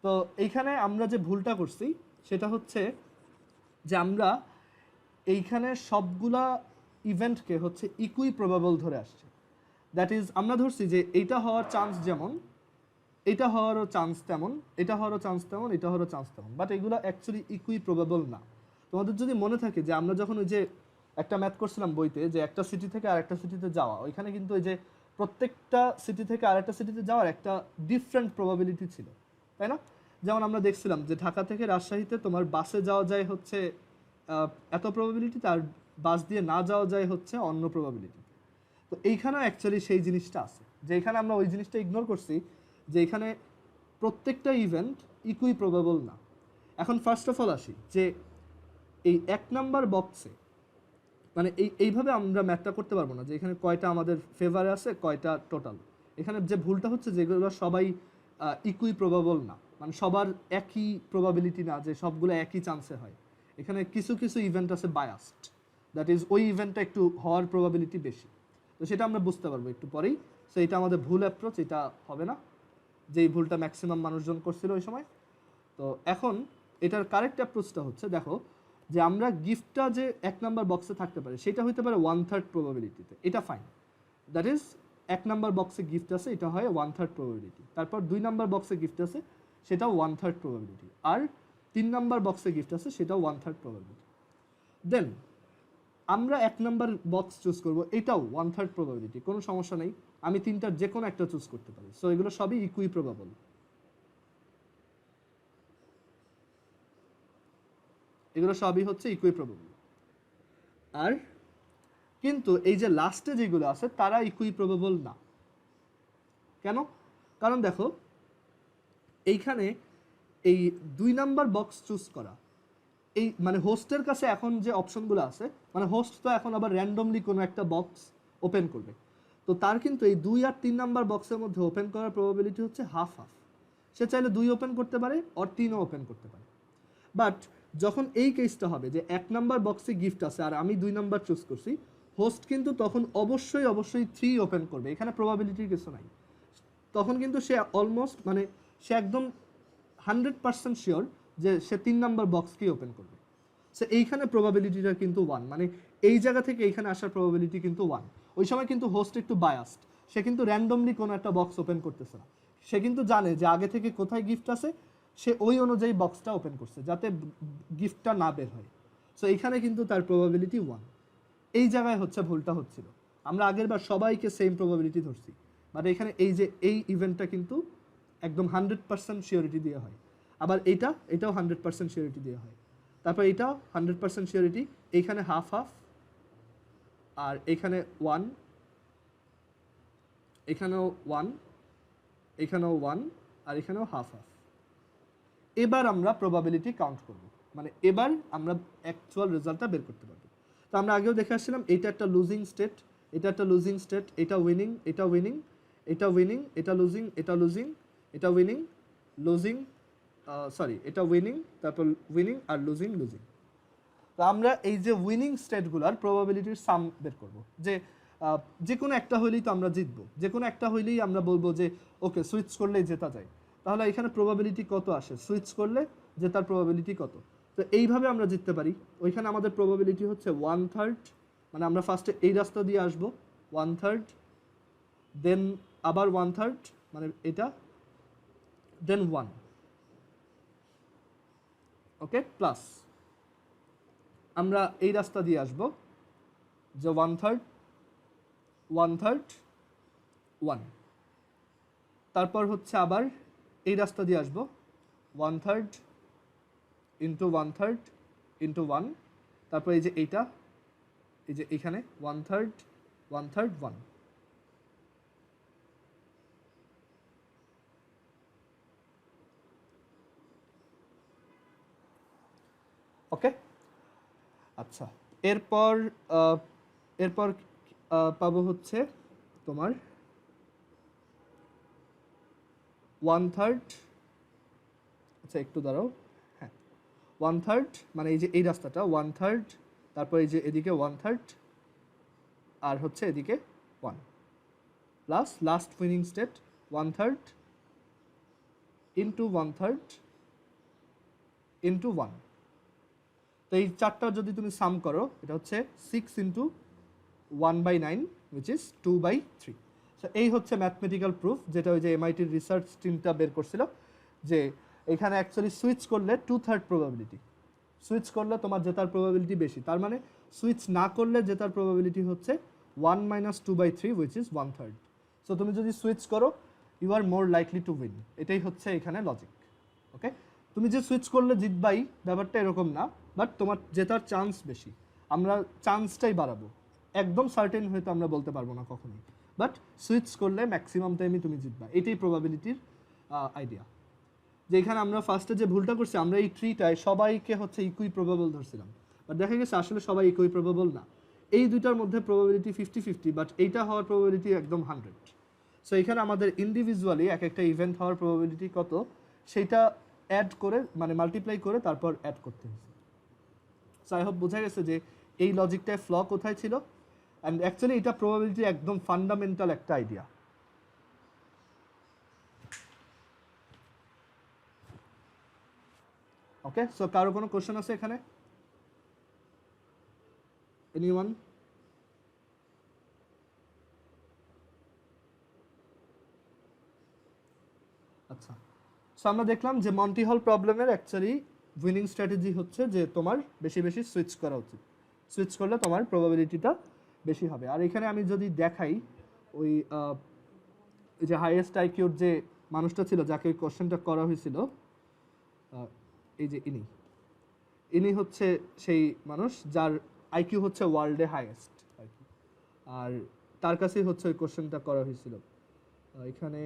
তো এইখানে আমরা যে ভুলটা করছি সেটা হচ্ছে যে আমরা এইখানে সবগুলা ইভেন্টকে হচ্ছে ইকুই প্রবাবল ধরে আসছি। দ্যাট ইজ আমরা ধরছি যে এইটা হওয়ার চান্স যেমন, এটা হওয়ারও চান্স তেমন, এটা হওয়ারও চান্স তেমন, এটা হওয়ারও চান্স তেমন, বাট এগুলো অ্যাকচুয়ালি ইকুই প্রবাবল না। তোমাদের যদি মনে থাকে যে আমরা যখন ওই যে একটা ম্যাথ করছিলাম বইতে, যে একটা সিটি থেকে আরেকটা সিটিতে যাওয়া, ওইখানে কিন্তু ওই যে প্রত্যেকটা সিটি থেকে আরেকটা সিটিতে যাওয়ার একটা ডিফারেন্ট প্রবাবিলিটি ছিল, তাই না? যেমন আমরা দেখছিলাম যে ঢাকা থেকে রাজশাহীতে তোমার বাসে যাওয়া যায় হচ্ছে এত প্রবাবিলিটি, আর বাস দিয়ে না যাওয়া যায় হচ্ছে অন্য প্রবাবিলিটি। তো এইখানেও অ্যাকচুয়ালি সেই জিনিসটা আছে, যে এখানে আমরা ওই জিনিসটা ইগনোর করছি, যে এখানে প্রত্যেকটা ইভেন্ট ইকুই প্রবাবল না। এখন ফার্স্ট অফ অল আসি যে এই 1 নাম্বার বক্সে মানে এইভাবে আমরা ম্যাথটা করতে পারবো না যে এখানে কয়টা আমাদের ফেভারে আছে কয়টা টোটাল। এখানে যে ভুলটা হচ্ছে যেগুলো সবাই ইকুই প্রবাবল না, মানে সবার একই প্রবাবিলিটি না যে সবগুলো একই চান্সে হয়। এখানে কিছু কিছু ইভেন্ট আছে বায়াসড, দ্যাট ইজ ওই ইভেন্টটা একটু হওয়ার প্রবাবিলিটি বেশি। তো সেটা আমরা বুঝতে পারবো একটু পরেই। সো এটা আমাদের ভুল অ্যাপ্রোচ, এটা হবে না, যেই ভুলটা ম্যাক্সিমাম মানুষজন করছিল ওই সময়। তো এখন এটার কারেক্ট অ্যাপ্রোচটা হচ্ছে, দেখো যে আমরা গিফটটা যে 1 নাম্বার বক্সে থাকতে পারে সেটা হইতে পারে 1/3 প্রবাবিলিটিতে, এটা ফাইন। দ্যাট ইজ 1 নাম্বার বক্সে গিফট আছে, এটা হয় 1/3 প্রবাবিলিটি। তারপর 2 নাম্বার বক্সে গিফট আছে, সেটাও 1/3 প্রবাবিলিটি। আর 3 নাম্বার বক্সে গিফট আছে, সেটাও 1/3 প্রবাবিলিটি। দেন আমরা 1 নাম্বার বক্স চুজ করব, এটাও 1/3 প্রবাবিলিটি, কোনো সমস্যা নেই, আমি 3টার যে কোনো একটা চুজ করতে পারি। সো এগুলো সবই ইকুই প্রবাবল, এগুলো সবই হচ্ছে ইকুই প্রবাবল। আর কিন্তু এই যে লাস্টে যেগুলো আছে তারা ইকুই প্রবাবল না। কেন? কারণ দেখো এইখানে এই 2 নাম্বার বক্স চুজ করা, এই মানে হোস্টের কাছে এখন যে অপশনগুলো আছে, মানে হোস্ট তো এখন আবার র্যান্ডমলি কোনো একটা বক্স ওপেন করবে, তো তার কিন্তু এই 2 আর 3 নাম্বার বক্সের মধ্যে ওপেন করার প্রবাবিলিটি হচ্ছে হাফ হাফ। সে চাইলে 2 ওপেন করতে পারে আর 3ও ওপেন করতে পারে। বাট যখন এই কেসটা হবে যে 1 নাম্বার বক্সে গিফট আছে আর আমি 2 নাম্বার চুজ করছি, হোস্ট কিন্তু তখন অবশ্যই 3 ওপেন করবে, এখানে প্রবাবিলিটির কিছু নাই। তখন কিন্তু সে অলমোস্ট মানে সে একদম 100% শিওর যে সে 3 নাম্বার বক্সকেই ওপেন করবে। সো এইখানে প্রবাবিলিটিটা কিন্তু 1, মানে এই জায়গা থেকে এইখানে আসার প্রবাবিলিটি কিন্তু 1। ওই সময় কিন্তু হোস্ট একটু বায়াসড, সে কিন্তু র্যান্ডমলি কোনো একটা বক্স ওপেন করতেছে না, সে কিন্তু জানে যে আগে থেকে কোথায় গিফট আছে, সে ওই অনুযায়ী বক্সটা ওপেন করছে যাতে গিফটটা না বের হয়। সো এইখানে কিন্তু তার প্রবাবিলিটি 1। এই জায়গায় হচ্ছে ভুলটা হচ্ছিল, আমরা আগের বার সবাইকে সেম প্রবাবিলিটি ধরছি, বাট এখানে এই যে এই ইভেন্টটা কিন্তু একদম 100% শিওরিটি দিয়ে হয়। আবার এটাও 100% শিওরিটি দিয়ে হয়। তারপর এটাও 100% শিওরিটি, এইখানে হাফ হাফ, আর এখানে 1, এখানেও 1, এখানেও 1, আর এখানেও হাফ হাফ। এবার আমরা প্রবাবিলিটি কাউন্ট করব, মানে এবার আমরা অ্যাকচুয়াল রেজাল্টটা বের করতে পারবো। তো আমরা আগেও দেখে আসছিলাম এটা একটা লুজিং স্টেট, এটা একটা লুজিং স্টেট, এটা উইনিং, এটা উইনিং, এটা উইনিং, এটা লুজিং, এটা লুজিং, এটা উইনিং, লুজিং, সরি এটা উইনিং, তারপর উইনিং আর লুজিং লুজিং। তো আমরা এই যে উইনিং স্টেটগুলোর প্রবাবিলিটির সাম বের করব, যে কোনো একটা হইলেই তো আমরা জিতবো, যে কোনো একটা হইলেই আমরা বলবো যে ওকে সুইচ করলেই জেতা যায়। তাহলে এখানে প্রবাবিলিটি কত আসে, সুইচ করলে জেতার প্রবাবিলিটি কত? তো এইভাবে আমরা জিততে পারি। ওইখানে আমাদের প্রবাবিলিটি হচ্ছে 1/3, মানে আমরা ফার্স্টে এই রাস্তা দিয়ে আসবো 1/3, দেন আবার 1/3, মানে এটা, দেন 1, ওকে, প্লাস আমরা এই রাস্তা দিয়ে আসবো যে 1/3, 1/3, 1, তারপর হচ্ছে আবার এই রাস্তা দিয়ে আসবো 1/3 ইন্টু 1/3 ইন্টু 1, তারপর এই যে এইটা, এই যে এখানে 1/3, 1/3, 1। ওকে, আচ্ছা, এরপর এরপর পাবো হচ্ছে তোমার 1/3, আচ্ছা একটু দাঁড়াও, হ্যাঁ 1/3, মানে এই যে এই রাস্তাটা 1/3, তারপর এই যে এদিকে 1/3, আর হচ্ছে এদিকে 1, plus last winning state 1/3 into 1/3 into 1। তো এই চারটা যদি তুমি সাম করো, এটা হচ্ছে 6 ইন্টু 1/9, উইচ ইজ 2/3। সো এই হচ্ছে ম্যাথমেটিক্যাল প্রুফ, যেটা ওই যে এমআইটির রিসার্চ টিমটা বের করছিল, যে এখানে অ্যাকচুয়ালি সুইচ করলে 2/3 প্রবাবিলিটি, সুইচ করলে তোমার জেতার প্রবাবিলিটি বেশি। তার মানে সুইচ না করলে জেতার প্রবাবিলিটি হচ্ছে 1 - 2/3, উইচ ইজ 1/3। সো তুমি যদি সুইচ করো, you are more likely to win, এটাই হচ্ছে এখানে লজিক। ওকে, তুমি যে সুইচ করলে জিতবাই ব্যাপারটা এরকম না, বাট তোমার জেতার চান্স বেশি, আমরা চান্সটাই বাড়াবো। একদম সার্টেন হয়তো আমরা বলতে পারবো না কখনোই, বাট সুইচ করলে ম্যাক্সিমাম টাইমই তুমি জিতবা, এটাই প্রবাবিলিটির আইডিয়া। যে এখানে আমরা ফার্স্টে যে ভুলটা করছি, আমরা এই ট্রিটায় সবাইকে হচ্ছে ইকুই প্রবাবল ধরছিলাম, বাট দেখা গেছে আসলে সবাই ইকুই প্রবাবল না। এই দুইটার মধ্যে প্রবাবিলিটি 50-50, বাট এইটা হওয়ার প্রবাবিলিটি একদম 100। সো এখানে আমাদের ইন্ডিভিজুয়ালি এক একটা ইভেন্ট হওয়ার প্রবাবিলিটি কত, সেটা অ্যাড করে, মানে মাল্টিপ্লাই করে তারপর অ্যাড করতে হয়েছে। সো আই হোপ বোঝা গেছে যে এই লজিকটায় ফ্ল কোথায় ছিল, অ্যান্ড অ্যাকচুয়ালি এটা প্রবাবিলিটি একদম ফান্ডামেন্টাল একটা আইডিয়া। ওকে, সো কারো কোনো কোশ্চেন আছে এখানে? এনিওয়ান? আচ্ছা, সো আমরা দেখলাম যে মন্টি হল প্রবলেমের অ্যাকচুয়ালি উইনিং স্ট্র্যাটেজি হচ্ছে যে তোমার বেশি বেশি সুইচ করা উচিত, সুইচ করলে তোমার প্রবাবিলিটিটা বেশি হবে। আর এখানে আমি যদি দেখাই, ওই যে হাইয়েস্ট আইকিউর যে মানুষটা ছিল, যাকে ওই কোশ্চেনটা করা হয়েছিল, এই যে ইনি হচ্ছে সেই মানুষ যার আইকিউ হচ্ছে ওয়ার্ল্ডে হাইয়েস্ট আর কি, আর তার কাছেই হচ্ছে ওই কোশ্চেনটা করা হয়েছিল। এখানে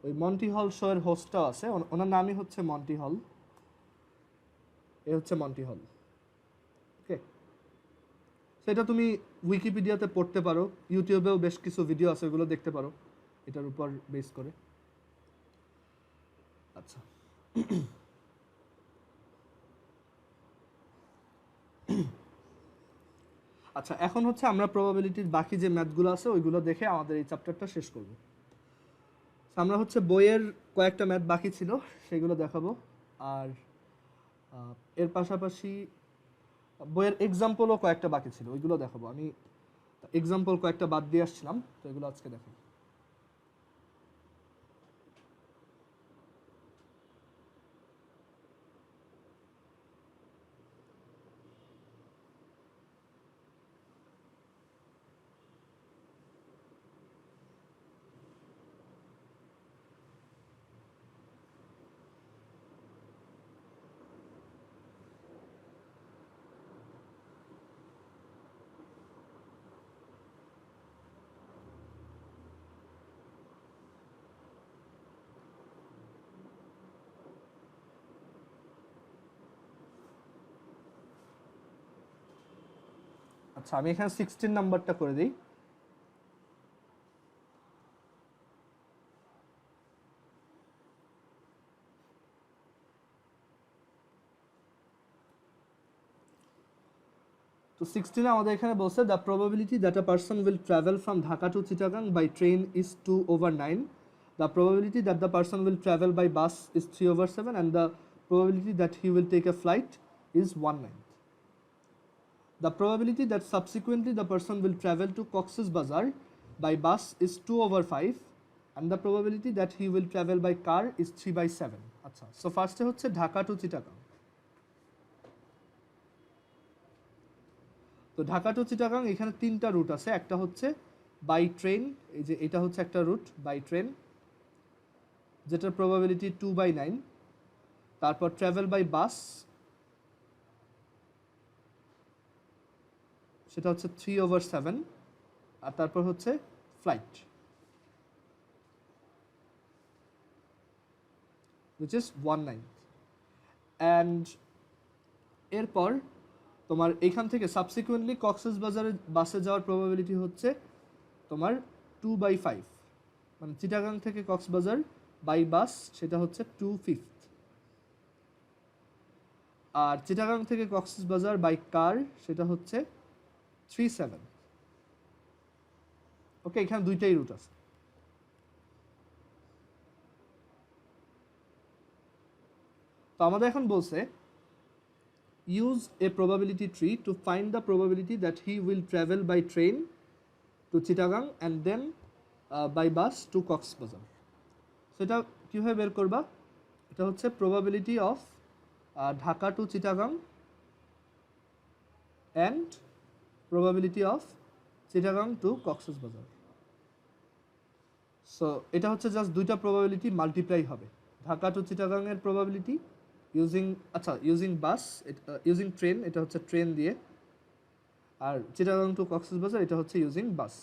ওই মন্টি হল শো এর হোস্টটাও আছে, ওনার নামই হচ্ছে মন্টি হল, এ হচ্ছে মন্টি হল। ওকে, সেটা তুমি উইকিপিডিয়াতে পড়তে পারো, ইউটিউবেও বেশ কিছু ভিডিও আছে, ওগুলো দেখতে পারো এটার উপর বেস করে। আচ্ছা, আচ্ছা এখন হচ্ছে আমরা প্রবাবিলিটির বাকি যে ম্যাথগুলো আছে ওইগুলো দেখে আমাদের এই চ্যাপ্টারটা শেষ করব। আমরা হচ্ছে বইয়ের কয়েকটা ম্যাথ বাকি ছিল, সেগুলো দেখাবো। আর এর পাশাপাশি বইয়ের এক্সাম্পলও কয়েকটা বাকি ছিল, ওইগুলো দেখাবো আমি। এক্সাম্পল কয়েকটা বাদ দিয়ে আসছিলাম, তো এগুলো আজকে দেখাই। আচ্ছা, আমি এখানে 16 নাম্বারটা করে দিই। তো 16 আমাদের এখানে বলছে the probability that a person will travel from Dhaka to Chittagong by train is 2/9, the probability that the person will travel by bus is 3/7 and the probability that he will take a flight is 1/9. The probability that subsequently the person will travel to Cox's Bazar by bus is 2/5 and the probability that he will travel by car is 3/7. আচ্ছা, so ফার্স্টে হচ্ছে Dhaka to Chittagong. তো Dhaka to Chittagong এখানে তিনটা root আছে, একটা হচ্ছে by train, এই যে এটা হচ্ছে একটা রুট বাই ট্রেন যেটার প্রবাবিলিটি 2/9, তারপর ট্রাভেল বাই বাস সেটা হচ্ছে 3/7, আর তারপর হচ্ছে ফ্লাইট which is 1/9. অ্যান্ড এরপর তোমার এখান থেকে সাবসিকুয়েন্টলি কক্সেস বাজারে বাসে যাওয়ার প্রবাবিলিটি হচ্ছে তোমার 2/5, মানে চিটাগাং থেকে কক্সবাজার বাই বাস সেটা হচ্ছে 2/5, আর চিটাগাং থেকে কক্সবাজার বাই কার সেটা হচ্ছে 3/7. ওকে, এখানে দুইটাই রুট আছে। তো আমাদের এখন বলছে use a probability tree to find the probability that he will travel by train to Chittagong and then by bus to Cox's Bazar. সেটা কীভাবে বের করবা? এটা হচ্ছে probability of Dhaka to Chittagong and probability of Chittagong to Cox's Bazar. So এটা হচ্ছে জাস্ট দুইটা প্রবাবিলিটি মাল্টিপ্লাই হবে। ঢাকা টু চিটাগাংয়ের probability using bus, using train, এটা হচ্ছে ট্রেন দিয়ে, আর চিটাগাং টু কক্সবাজার এটা হচ্ছে ইউজিং বাস।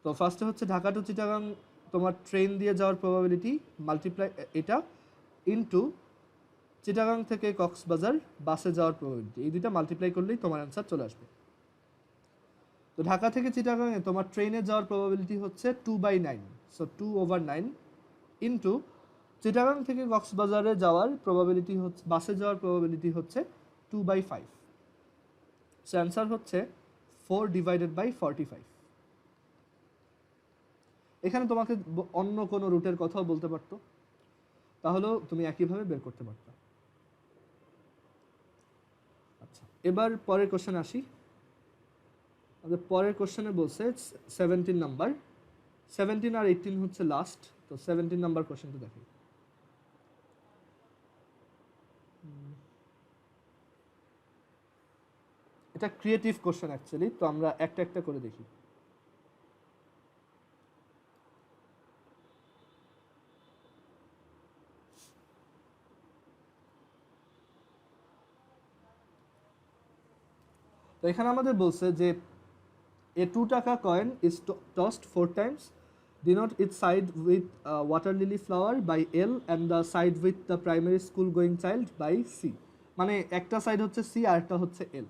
তো ফার্স্টে হচ্ছে ঢাকা টু চিটাগাং তোমার ট্রেন দিয়ে যাওয়ার প্রবাবিলিটি মাল্টিপ্লাই এটা ইনটু চিটাগাং থেকে কক্সবাজার বাসে যাওয়ার প্রবাবিলিটি, এই দুইটা মাল্টিপ্লাই করলেই তোমার অ্যান্সার চলে আসবে। তো ঢাকা থেকে চিটাগাংয়ে তোমার ট্রেনে যাওয়ার প্রবাবিলিটি হচ্ছে 2/9, সো 2/9 ইনটু চিটাগাং থেকে কক্সবাজারে যাওয়ার প্রবাবিলিটি হচ্ছে, বাসে যাওয়ার প্রবাবিলিটি হচ্ছে 2/5, সো অ্যান্সার হচ্ছে 4/45. এখানে তোমাকে অন্য কোনো রুটের কথাও বলতে পারতো, তাহলেও তুমি একইভাবে বের করতে পারতো। আচ্ছা, এবার পরের কোশ্চেন আসি। আমাদের পরের কোশ্চেনে বলছে 17 নাম্বার, 17 আর 18 হচ্ছে লাস্ট। তো 17 নাম্বার কোশ্চেনটা দেখি। এটা ক্রিয়েটিভ কোশ্চেন অ্যাকচুয়ালি, তো আমরা একটা একটা করে দেখি। তো এখানে আমাদের বলছে যে a 2 টাকা coin is tossed 4 times. Denote its side with water lily flower by L and the side with the primary school going child by C. মানে একটা সাইড হচ্ছে C আর একটা হচ্ছে L।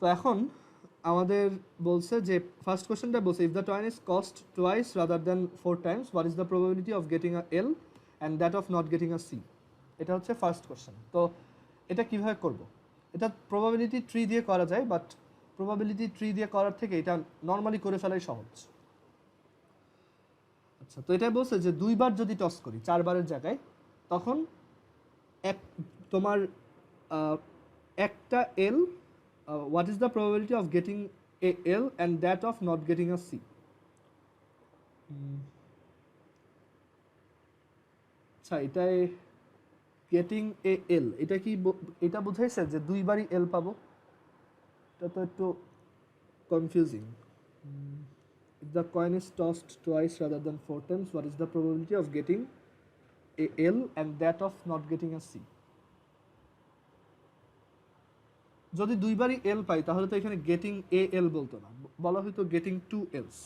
তো এখন আমাদের বলছে যে ফার্স্ট কোশ্চেনটা বলছে if the coin is cost twice rather than 4 times what is the probability of getting a L and that of not getting a C? এটা হচ্ছে ফার্স্ট কোশ্চেন। তো এটা কিভাবে করব? এটা প্রবাবিলিটি ট্রি দিয়ে করা যায়, বাট প্রবাবিলিটি ট্রি দিয়ে করার থেকে এটা নর্মালি করে ফেলাই সহজ। আচ্ছা, তো এটাই বলছে যে দুইবার যদি টস করি 4 বারের জায়গায়, তখন তোমার একটা L, what is the probability of getting a L and that of not getting a C? আচ্ছা, এটাই গেটিং এ এল, এটা কি এটা বুঝাইছে যে দুইবারই এল পাবো? এটা তো একটু confusing. If the coin is tossed twice rather than 4 times, what is the probability of getting a L and that of not getting a C? যদি দুইবারই এল পাই তাহলে তো এখানে গেটিং এ এল বলতো না, বলা হয়তো গেটিং 2 এলস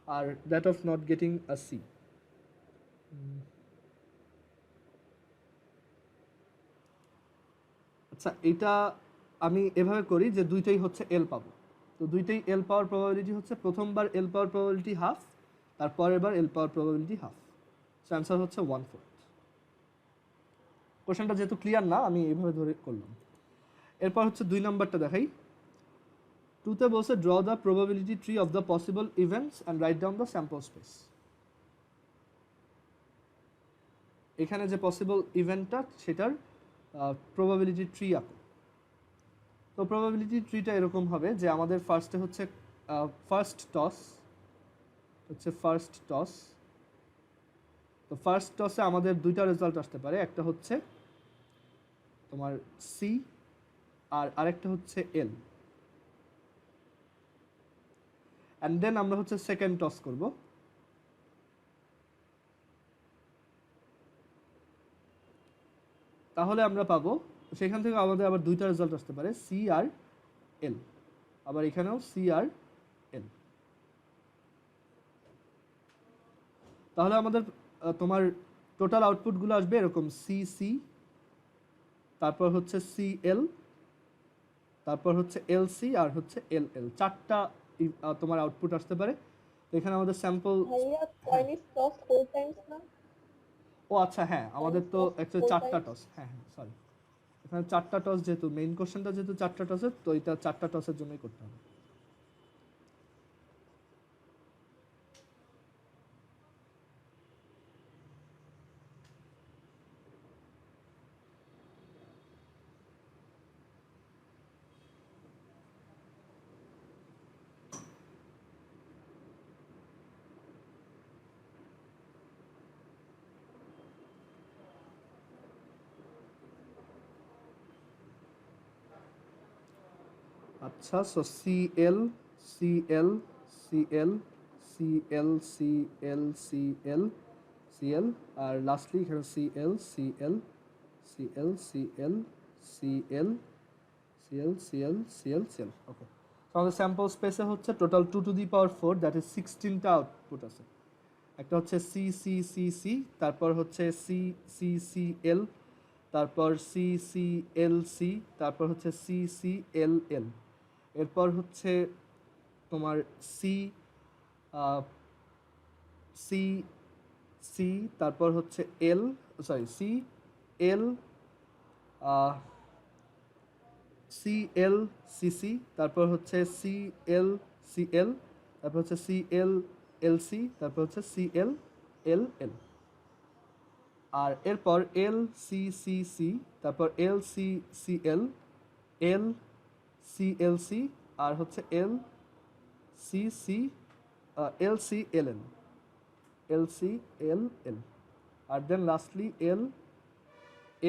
আর that of not getting a C. আচ্ছা, এটা আমি এভাবে করি যে দুইটাই হচ্ছে এল পাবো। তো দুইটাই এল পাওয়ার প্রবাবিলিটি হচ্ছে, প্রথমবার এল পাওয়ার প্রবাবিলিটি হাফ, তারপরের বার এল পাওয়ার প্রবাবিলিটি হাফ। সো অ্যান্সার হচ্ছে 1/4। কোশ্চেনটা যেহেতু ক্লিয়ার না, আমি এইভাবে ধরে করলাম। এরপর হচ্ছে 2 নাম্বারটা দেখাই। টুতে বলছে draw the probability tree of the possible events and write down the sample space. এখানে যে পসিবল ইভেন্টটা সেটার প্রবাবিলিটি ট্রি আঁকো। তো প্রবাবিলিটি ট্রিটা এরকম হবে যে আমাদের ফার্স্টে হচ্ছে ফার্স্ট টস। তো ফার্স্ট টসে আমাদের দুইটা রেজাল্ট আসতে পারে, একটা হচ্ছে তোমার সি আর আরেকটা হচ্ছে এল। অ্যান্ড দেন আমরা হচ্ছে সেকেন্ড টস করব। তাহলে আমরা পাবো, সেখান থেকে আমাদের আবার দুইটা রেজাল্ট আসতে পারে, সি আর এল। আবার এখানেও সি আর এল। তাহলে আমাদের তোমার টোটাল আউটপুটগুলো আসবে এরকম, সি সি, তারপর হচ্ছে সি এল, তারপর হচ্ছে এল সি, আর হচ্ছে এল এল। চারটা তোমার আউটপুট আসতে পারে। তো এখানে আমাদের স্যাম্পল, ভাইয়া coin is tossed 4 times না? ও আচ্ছা হ্যাঁ, আমাদের তো অ্যাকচুয়ালি 4টা টস। হ্যাঁ হ্যাঁ, সরি, এখানে 4টা টস, যেহেতু মেইন কোশ্চেনটা যেহেতু 4টা টসের, তো এটা 4টা টসের জন্যই করতে হবে। আচ্ছা, so C L C L C L C L C L C L C L, আর লাস্টলি এখানে C L C L C L C L C L C L C L C L C L. Okay, তো আমাদের sample স্পেসে হচ্ছে total 2⁴, that is 16টা output আছে। একটা হচ্ছে সি সি সি সি, তারপর হচ্ছে সি সি সি এল, তারপর সি সি এল সি, তারপর হচ্ছে সি সি এল এল। এরপর হচ্ছে তোমার সি সি সি, তারপর হচ্ছে L, sorry C L C L C C, তারপর হচ্ছে সি এল সি এল, তারপর হচ্ছে সি এল এল সি, তারপর হচ্ছে সি এল এল এল। আর এরপর এল সি সি সি, তারপর L C C L L C L C, আর হচ্ছে L C C L C L L L C L L, আর then lastly L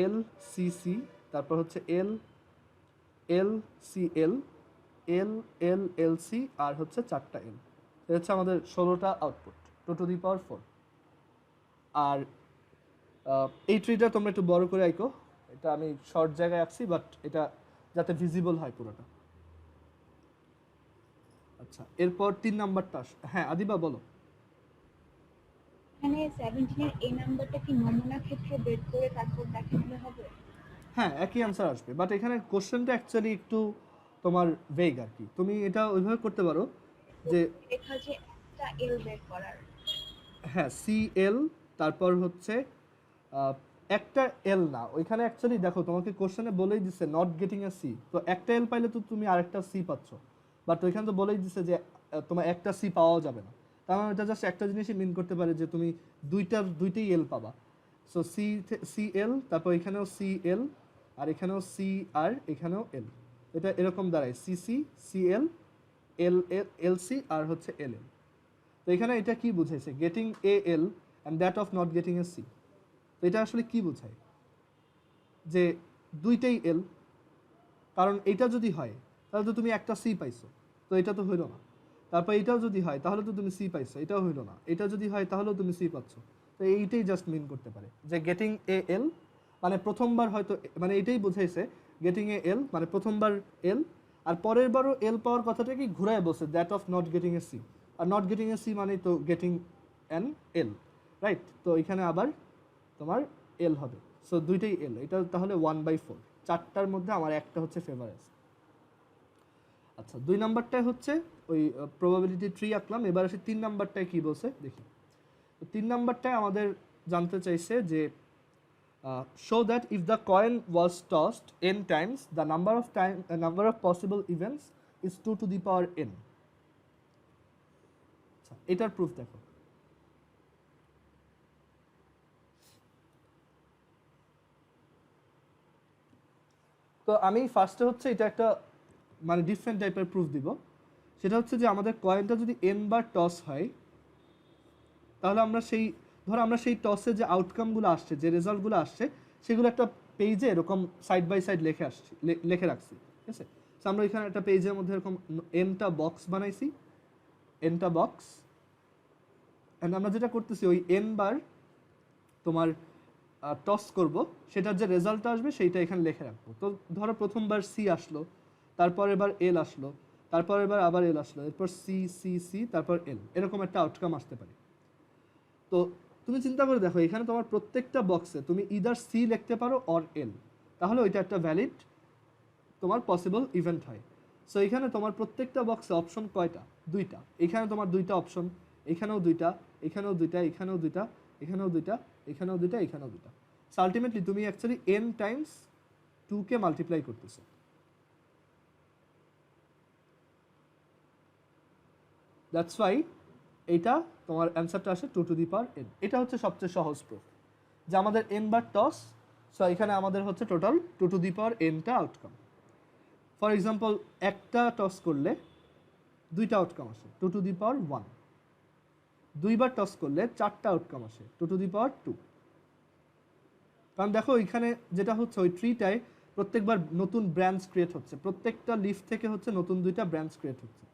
L C C, তারপর হচ্ছে L L C L L L L C, আর হচ্ছে 4টা এল। এটা হচ্ছে আমাদের 16টা আউটপুট, 2⁴। আর এই ট্রিটা তোমরা একটু বড় করে আঁকো, এটা আমি শর্ট জায়গায় আঁকছি, বাট এটা যাতে ভিজিবল হয় পুরোটা। আচ্ছা, এরপর 3 নাম্বারটা হ্যাঁ আদিবা বলো। এখানে 17 এর এই নাম্বারটা কি নমুনা ক্ষেত্র বের করে তারপর দেখানো হবে? হ্যাঁ, একই অ্যান্সার আসবে, বাট এখানে কোশ্চেনটা অ্যাকচুয়ালি একটু তোমার ভেগ আর কি। তুমি এটা ওইভাবে করতে পারো যে লেখা যে একটা এল বের করার। হ্যাঁ, সি এল, তারপর হচ্ছে একটা এল না, ওইখানে অ্যাকচুয়ালি দেখো তোমাকে কোশ্চেনে বলেই দিচ্ছে নট গেটিং এ সি। তো একটা এল পাইলে তো তুমি আরেকটা সি পাচ্ছ, বাট ওইখানে তো বলেই দিচ্ছে যে তোমার একটা সি পাওয়াও যাবে না। তার মানে এটা জাস্ট একটা জিনিসই মিন করতে পারে যে তুমি দুইটাই এল পাবা। সো সি সি এল, তারপর এখানেও সি এল, আর এখানেও সি আর এখানেও এল, এটা এরকম দাঁড়ায় CC CL L L C আর হচ্ছে এল এল। তো এখানে এটা কি বুঝাইছে, getting a L and that of not getting a C. তো এটা আসলে কি বোঝায় যে দুইটাই এল, কারণ এটা যদি হয় তাহলে তো তুমি একটা সি পাইছো, তো এটা তো হইলো না। তারপর এটাও যদি হয় তাহলে তো তুমি সি পাইছো, এটাও হইলো না। এটা যদি হয় তাহলেও তুমি সি পাচ্ছ। তো এইটাই জাস্ট মিন করতে পারে যে গেটিং এ এল মানে প্রথমবার হয়তো মানে এটাই বোঝাইছে গেটিং এ এল মানে প্রথমবার এল, আর পরের বারও এল পাওয়ার কথাটা কি ঘুরায় বসে that of not getting a C, আর নট গেটিং এ সি মানে তো গেটিং অ্যান এল, রাইট? তো এখানে আবার তোমার এল হবে, সো দুইটাই এল। এটা তাহলে 1/4, চারটার মধ্যে আমার একটা হচ্ছে ফেভার আছে। আচ্ছা, 2 নাম্বারটায় হচ্ছে ওই প্রবাবিলিটি ট্রি আঁকলাম। এবার আসি 3 নাম্বারটায় কি বলছে দেখি। তো 3 নাম্বারটায় আমাদের জানতে চাইছে যে show that if the coin was টসড n Times the number of possible events is 2 to the power n। আচ্ছা, এটার প্রুফ দেখো। তো আমি ফার্স্টে হচ্ছে এটা একটা মানে ডিফারেন্ট টাইপের প্রুফ দিব। সেটা হচ্ছে যে আমাদের কয়েনটা যদি n বার টস হয় তাহলে আমরা সেই টসে যে আউটকামগুলো আসছে, যে রেজাল্টগুলো আসছে, সেগুলো একটা পেজে এরকম সাইড বাই সাইড লিখে রাখছি, ঠিক আছে? সো আমরা এখানে একটা পেজের মধ্যে এরকম এনটা বক্স বানাইছি, এনটা বক্স। অ্যান্ড আমরা যেটা করতেছি ওই এন বার তোমার টস করব, সেটার যে রেজাল্ট আসবে সেইটা এখানে লিখে রাখবো। তো ধরো প্রথমবার সি আসলো, তারপর এবার এল আসলো, তারপর এবার আবার এল আসলো, এরপর সি সি সি তারপর এল, এরকম একটা আউটকাম আসতে পারে। তো তুমি চিন্তা করে দেখো, এখানে তোমার প্রত্যেকটা বক্সে তুমি ইদার সি লিখতে পারো অর এল, তাহলে ওইটা একটা ভ্যালিড তোমার পসিবল ইভেন্ট হয়। সো এখানে তোমার প্রত্যেকটা বক্সে অপশন কয়টা? দুইটা। এখানে তোমার দুইটা অপশন, এখানেও দুইটা, এখানেও দুইটা, এখানেও দুইটা, এখানেও দুইটা, এখানেও দুইটা, এখানেও দুইটা। সো আলটিমেটলি তুমি অ্যাকচুয়ালি n টাইমস 2 কে মাল্টিপ্লাই করতেছো। দ্যাটস ওয়াই এটা তোমার অ্যান্সারটা আসে 2 টু দি পাওয়ার n। এটা হচ্ছে সবচেয়ে সহজ প্রুফ যে আমাদের n বার টস, সো এখানে আমাদের হচ্ছে টোটাল 2 টু দি পাওয়ার n-টা আউটকাম। ফর এক্সাম্পল, একটা টস করলে দুইটা আউটকাম আসে 2 টু দি পাওয়ার 1, দুইবার টস করলে চারটা আউটকাম আসে 2 টু দি পাওয়ার 2। কারণ দেখো এখানে যেটা হচ্ছে ওই ট্রিটায় প্রত্যেকবার নতুন ব্রাঞ্চ ক্রিয়েট হচ্ছে, প্রত্যেকটা লিফ থেকে হচ্ছে নতুন দুইটা ব্রাঞ্চ ক্রিয়েট হচ্ছে,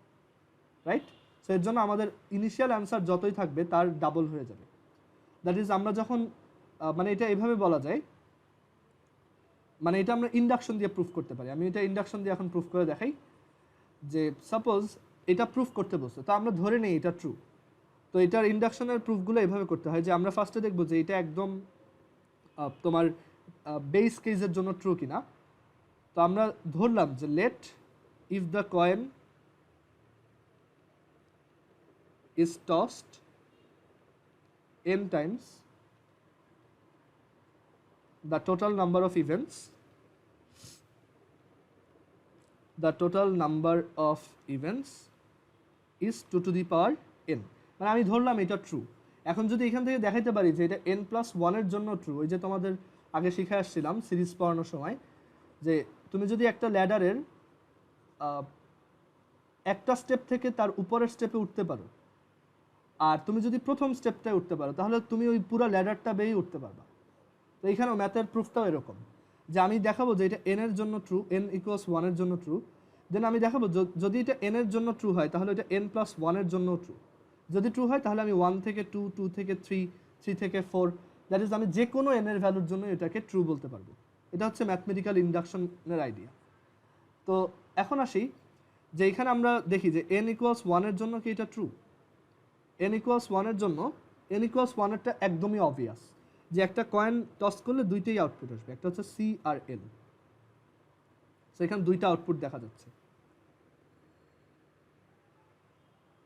রাইট? সো এর জন্য আমাদের ইনিশিয়াল অ্যান্সার যতই থাকবে তার ডাবল হয়ে যাবে। দ্যাট ইজ আমরা যখন মানে এটা এভাবে বলা যায়, মানে এটা আমরা ইন্ডাকশন দিয়ে প্রুফ করতে পারি। আমি এটা ইন্ডাকশন দিয়ে এখন প্রুফ করে দেখাই যে সাপোজ এটা প্রুফ করতে বসছে, তো আমরা ধরে নেই এটা ট্রু। তো এটার ইন্ডাকশনের প্রুফগুলো এভাবে করতে হয় যে আমরা ফার্স্টে দেখবো যে এটা একদম তোমার বেস কেসের জন্য ট্রু কিনা। তো আমরা ধরলাম যে let if the coin is tossed n times the total number of events is 2 to the power n। মানে আমি ধরলাম এটা ট্রু। এখন যদি এখান থেকে দেখাইতে পারি যে এটা n+1 এর জন্য ট্রু, ওই যে তোমাদের আগে শিখে আসছিলাম সিরিজ পড়ানোর সময় যে তুমি যদি একটা ল্যাডারের একটা স্টেপ থেকে তার উপরের স্টেপে উঠতে পারো, আর তুমি যদি প্রথম স্টেপটায় উঠতে পারো, তাহলে তুমি ওই পুরো ল্যাডারটা বেয়ে উঠতে পারবা। তো এখানেও ম্যাথের প্রুফটাও এরকম যে আমি দেখাবো যে এটা n এর জন্য ট্রু, n=1 এর জন্য ট্রু। দেন আমি দেখাবো যদি এটা n এর জন্য ট্রু হয় তাহলে এটা n+1 এর জন্য ট্রু। যদি ট্রু হয় তাহলে আমি 1 থেকে 2, 2 থেকে 3, 3 থেকে 4, দ্যাট ইজ আমি যে কোনো n এর ভ্যালুর জন্য এটাকে ট্রু বলতে পারবো। এটা হচ্ছে ম্যাথমেটিক্যাল ইন্ডাকশনের আইডিয়া। তো এখন আসি যে এখানে আমরা দেখি যে n=1 এর জন্য কি এটা ট্রু? n=1 এর জন্য n=1 এরটা একদমই অবভিয়াস যে একটা কয়েন টস করলে দুইটাই আউটপুট আসবে, একটা হচ্ছে সি আর এল। সো এখানে দুইটা আউটপুট দেখা যাচ্ছে।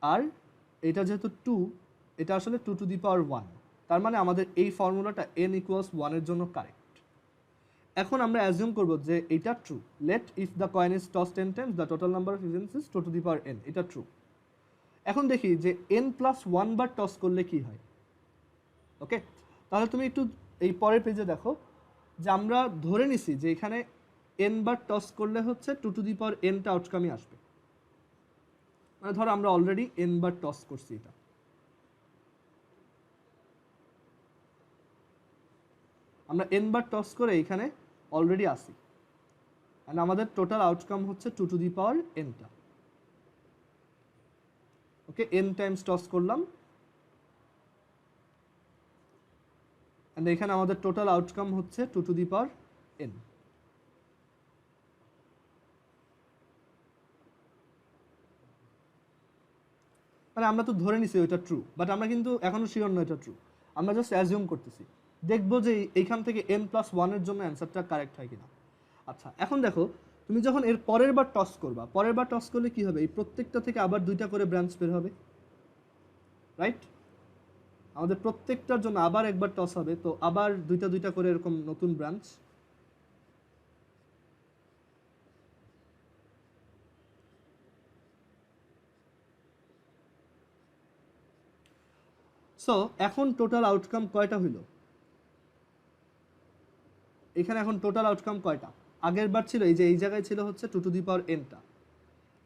আর এটা যেহেতু 2, এটা আসলে 2 টু দি পাওয়ার 1, তার মানে আমাদের এই ফর্মুলাটা n=1 এর জন্য কারেক্ট। এখন আমরা অ্যাজিউম করব যে এটা true. Let if the coin is tossed 10 times the total number of events is 2 to the power n, এটা ট্রু। এখন দেখি যে n+1 বার টস করলে কি হয়। ওকে, তাহলে তুমি একটু এই পরের পেজে দেখো যে আমরা ধরে নিছি যে এখানে n বার টস করলে হচ্ছে 2n টা আউটকামই আসবে। মানে ধরো আমরা অলরেডি n বার টস করছি, এটা আমরা n বার টস করে এখানে অলরেডি আসি, আর আমাদের টোটাল আউটকাম হচ্ছে 2n টা। ওকে, n টাইমস টস করলাম, এন্ড এখানে আমাদের টোটাল আউটকাম হচ্ছে 2n। মানে আমরা তো ধরে নিছি ওইটা ট্রু, বাট আমরা কিন্তু এখনো শিওর নয় এটা ট্রু, আমরা জাস্ট অ্যাজিউম করতেছি, দেখবো যে এইখান থেকে n+1 এর জন্য অ্যান্সারটা কারেক্ট হয় কিনা। আচ্ছা, এখন দেখো তুমি যখন এর পরের বার টস করবা, পরের বার টস করলে কি হবে, এই প্রত্যেকটা থেকে আবার 2টা করে ব্রাঞ্চ বের হবে, রাইট? আমাদের প্রত্যেকটার জন্য আবার একবার টস হবে, তো আবার 2টা করে এরকম নতুন ব্রাঞ্চ। সো এখন টোটাল আউটকাম কয়টা হইল? এখানে এখন টোটাল আউটকাম কয়টা? আগের বার ছিল এই যে এই জায়গায় ছিল হচ্ছে 2n টা,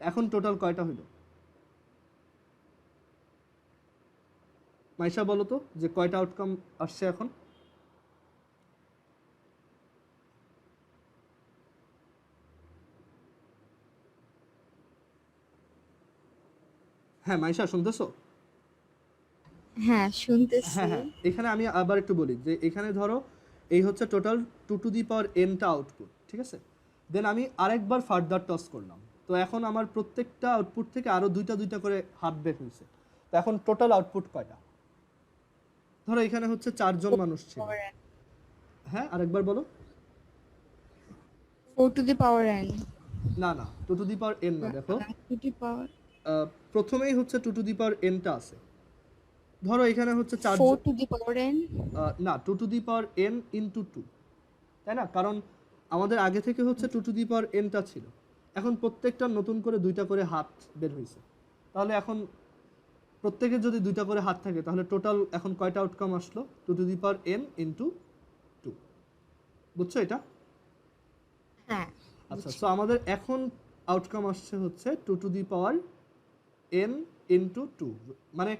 এখন টোটাল কয়টা হইল? মাইশা বলো তো যে কয়টা আউটকাম আসছে এখন? হ্যাঁ মাইশা, শুনতেছো? হ্যাঁ শুনতেছি। হ্যাঁ হ্যাঁ, এখানে আমি আবার একটু বলি যে এখানে ধরো এই হচ্ছে টোটাল 2n টা আউটপুট, ঠিক আছে? দেন আমি আরেকবার ফার্দার টস করলাম, তো এখন আমার প্রত্যেকটা আউটপুট থেকে আরো 2টা করে হাত বের হয়েছে, তো এখন টোটাল আউটপুট কয়টা? ধরো এখানে হচ্ছে 4জন মানুষ ছিল। হ্যাঁ আরেকবার বলো। 4 to the power n। না না, 2n না, দেখো to the power প্রথমেই হচ্ছে 2n টা আছে। ধরো এখানে হচ্ছে 4 4 to the power n। না, 2n ইনটু 2, তাই না? কারণ আমাদের আগে থেকে হচ্ছে 2n টা ছিল, এখন প্রত্যেকটা নতুন করে 2টা করে হাত বের হয়েছে, তাহলে এখন প্রত্যেকের যদি 2টা করে হাত থাকে তাহলে টোটাল এখন কয়টা আউটকাম আসলো? 2n ইনটু 2, বুঝছো এটা? হ্যাঁ আচ্ছা, সো আমাদের এখন আউটকাম আসছে হচ্ছে 2n ইনটু 2। মানে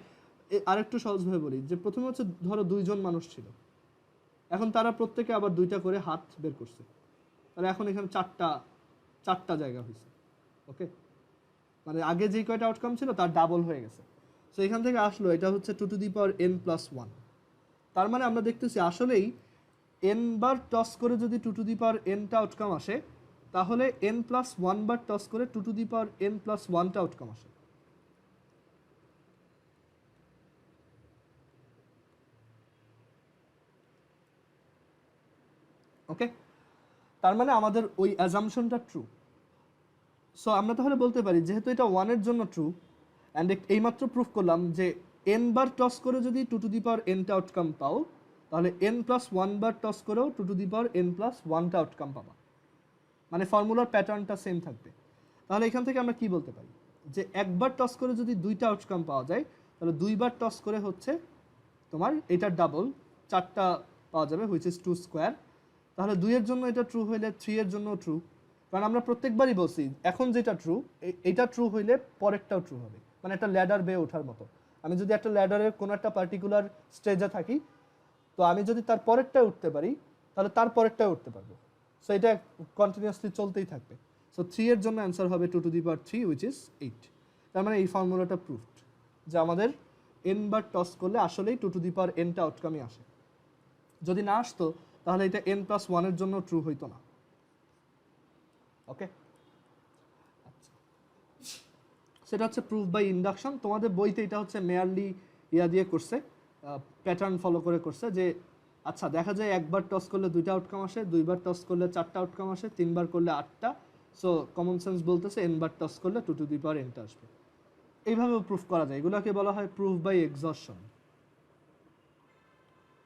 আরেকটু সহজভাবে বলি যে প্রথমে হচ্ছে ধরো 2জন মানুষ ছিল, এখন তারা প্রত্যেকে আবার 2টা করে হাত বের করছে, তাহলে এখন এখানে চারটা জায়গা হয়েছে। ওকে, মানে আগে যে কয়টা আউটকাম ছিল তার ডাবল হয়ে গেছে। সো এখান থেকে আসলো এটা হচ্ছে 2n+1। তার মানে আমরা দেখতেছি আসলেই n বার টস করে যদি 2n টা আউটকাম আসে, তাহলে n+1 বার টস করে 2n+1 টা আউটকাম আসে। ওকে, তার মানে আমাদের ওই অ্যাজাম্পশনটা ট্রু। সো আমরা তাহলে বলতে পারি যেহেতু এটা 1 এর জন্য ট্রু, অ্যান্ড এইমাত্র প্রুফ করলাম যে n বার টস করে যদি 2n টা আউটকাম পাও, তাহলে n+1 বার টস করেও 2n+1 টা আউটকাম পাবা, মানে ফর্মুলার প্যাটার্নটা সেম থাকবে। তাহলে এখান থেকে আমরা কি বলতে পারি যে একবার টস করে যদি 2টা আউটকাম পাওয়া যায়, তাহলে 2বার টস করে হচ্ছে তোমার এটার ডাবল 4টা পাওয়া যাবে, হুইচ ইজ 2 স্কোয়ার। তাহলে 2 এর জন্য এটা ট্রু হইলে 3 এর জন্য ট্রু, কারণ আমরা প্রত্যেকবারই বলছি এখন যেটা ট্রু এটা ট্রু হইলে পরেরটাও ট্রু হবে, মানে একটা ল্যাডার বেয়ে ওঠার মতো। আমি যদি একটা ল্যাডারের কোনো একটা পার্টিকুলার স্টেজে থাকি, তো আমি যদি তার পরেরটায় উঠতে পারি তাহলে তার পরেরটায় উঠতে পারবো। সো এটা কন্টিনিউয়াসলি চলতেই থাকবে। সো 3 এর জন্য অ্যান্সার হবে 2^3 হুইচ ইজ 8। তার মানে এই ফর্মুলাটা প্রুফড যে আমাদের n বার টস করলে আসলেই 2n টা আউটকামই আসে। যদি না আসতো তাহলে এটা n+1 এর জন্য ট্রু হইতো না। ওকে, আচ্ছা, সেটা হচ্ছে প্রুফ বাই ইন্ডাকশন। তোমাদের বইতে এটা হচ্ছে মেয়ারলি ইয়া দিয়ে করছে, প্যাটার্ন ফলো করে করছে যে আচ্ছা দেখা যায় একবার টস করলে 2টা আউটকাম আসে, 2বার টস করলে 4টা আউটকাম আসে, 3বার করলে 8টা। সো কমন সেন্স বলতেছে n বার টস করলে 2n টা আসবে। এইভাবেও প্রুফ করা যায়, এগুলোকে বলা হয় প্রুফ বাই এক্সহশন।